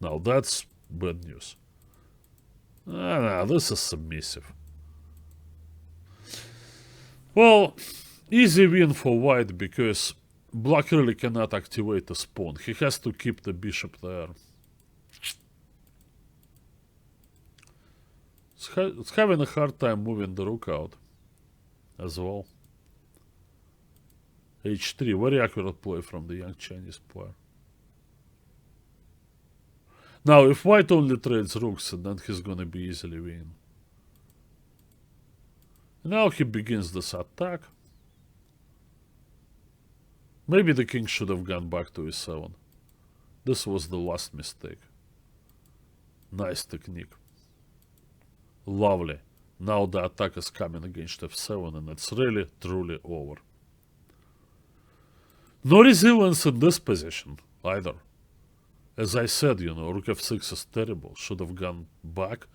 Now that's bad news. No, this is submissive. Well, easy win for white because black really cannot activate the pawn. He has to keep the bishop there. It's having a hard time moving the rook out as well. h3, very accurate play from the young Chinese player. Now, if white only trades rooks, then he's gonna be easily winning. Now he begins this attack. Maybe the king should have gone back to e7. This was the last mistake. Nice technique. Lovely. Now the attack is coming against f7 and it's really, truly over. No resilience in this position either. As I said, rook f6 is terrible. Should have gone back.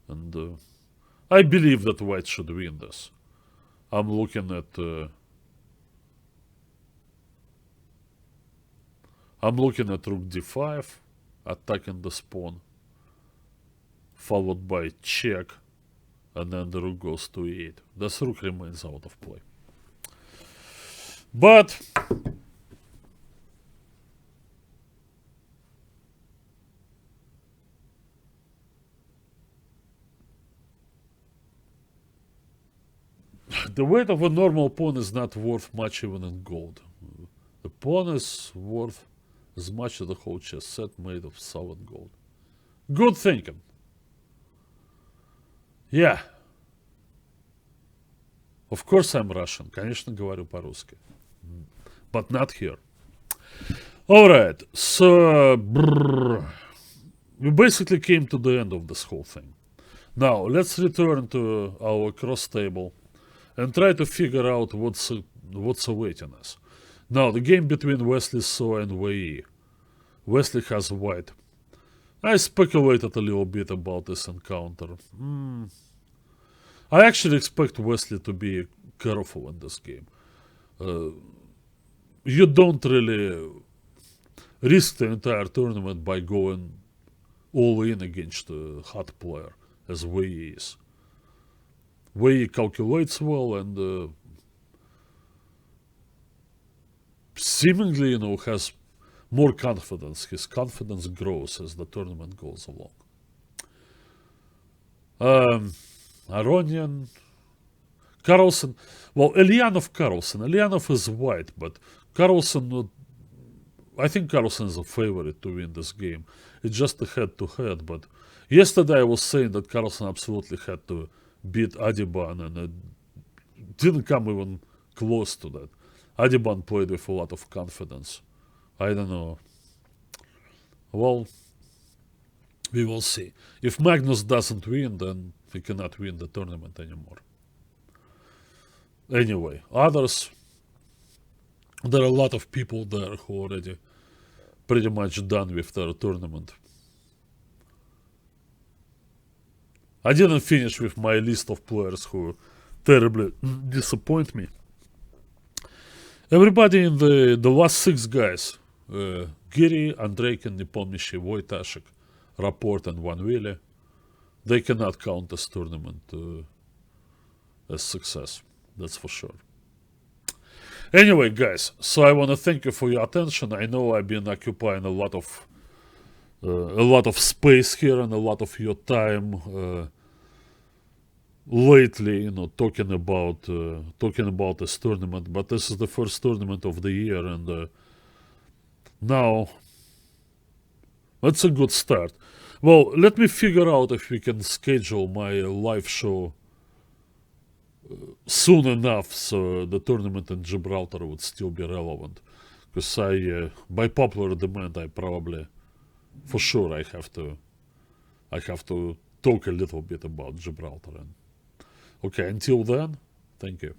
And I believe that white should win this. I'm looking at rook d5, attacking the pawn, followed by check, and then the rook goes to e8. This rook remains out of play. But the weight of a normal pawn is not worth much even in gold. The pawn is worth as much as the whole chess set made of solid gold. Good thinking. Yeah. Of course I'm Russian. Конечно, говорю по-русски. But not here. Alright, so we basically came to the end of this whole thing. Now, let's return to our cross table and try to figure out what's awaiting us. Now, the game between Wesley So and Wei. Wesley has white. I speculated a little bit about this encounter. I actually expect Wesley to be careful in this game. You don't really risk the entire tournament by going all in against a hot player, as Wei is. Wei calculates well and seemingly, has more confidence. His confidence grows as the tournament goes along. Aronian, Carlsen. Well, Elianov, Carlsen. Elianov is white, but Carlsen, I think Carlsen is a favorite to win this game. It's just a head-to-head, but yesterday I was saying that Carlsen absolutely had to beat Adiban, and it didn't come even close to that. Adiban played with a lot of confidence. I don't know. Well, we will see. If Magnus doesn't win, then we cannot win the tournament anymore. Anyway, others, there are a lot of people there who already pretty much done with their tournament. I didn't finish with my list of players who terribly disappoint me. Everybody in the last 6 guys, Giri, Andreikin, Nepomniachtchi, Wojtaszek, Rapport and Van Wille, they cannot count this tournament as success. That's for sure. Anyway, guys, so I want to thank you for your attention. I know I've been occupying a lot of space here and a lot of your time lately, talking about this tournament. But this is the first tournament of the year, and now that's a good start. Well, let me figure out if we can schedule my live show soon enough so the tournament in Gibraltar would still be relevant. Because by popular demand, I probably, for sure, I have to talk a little bit about Gibraltar. And okay, until then, thank you.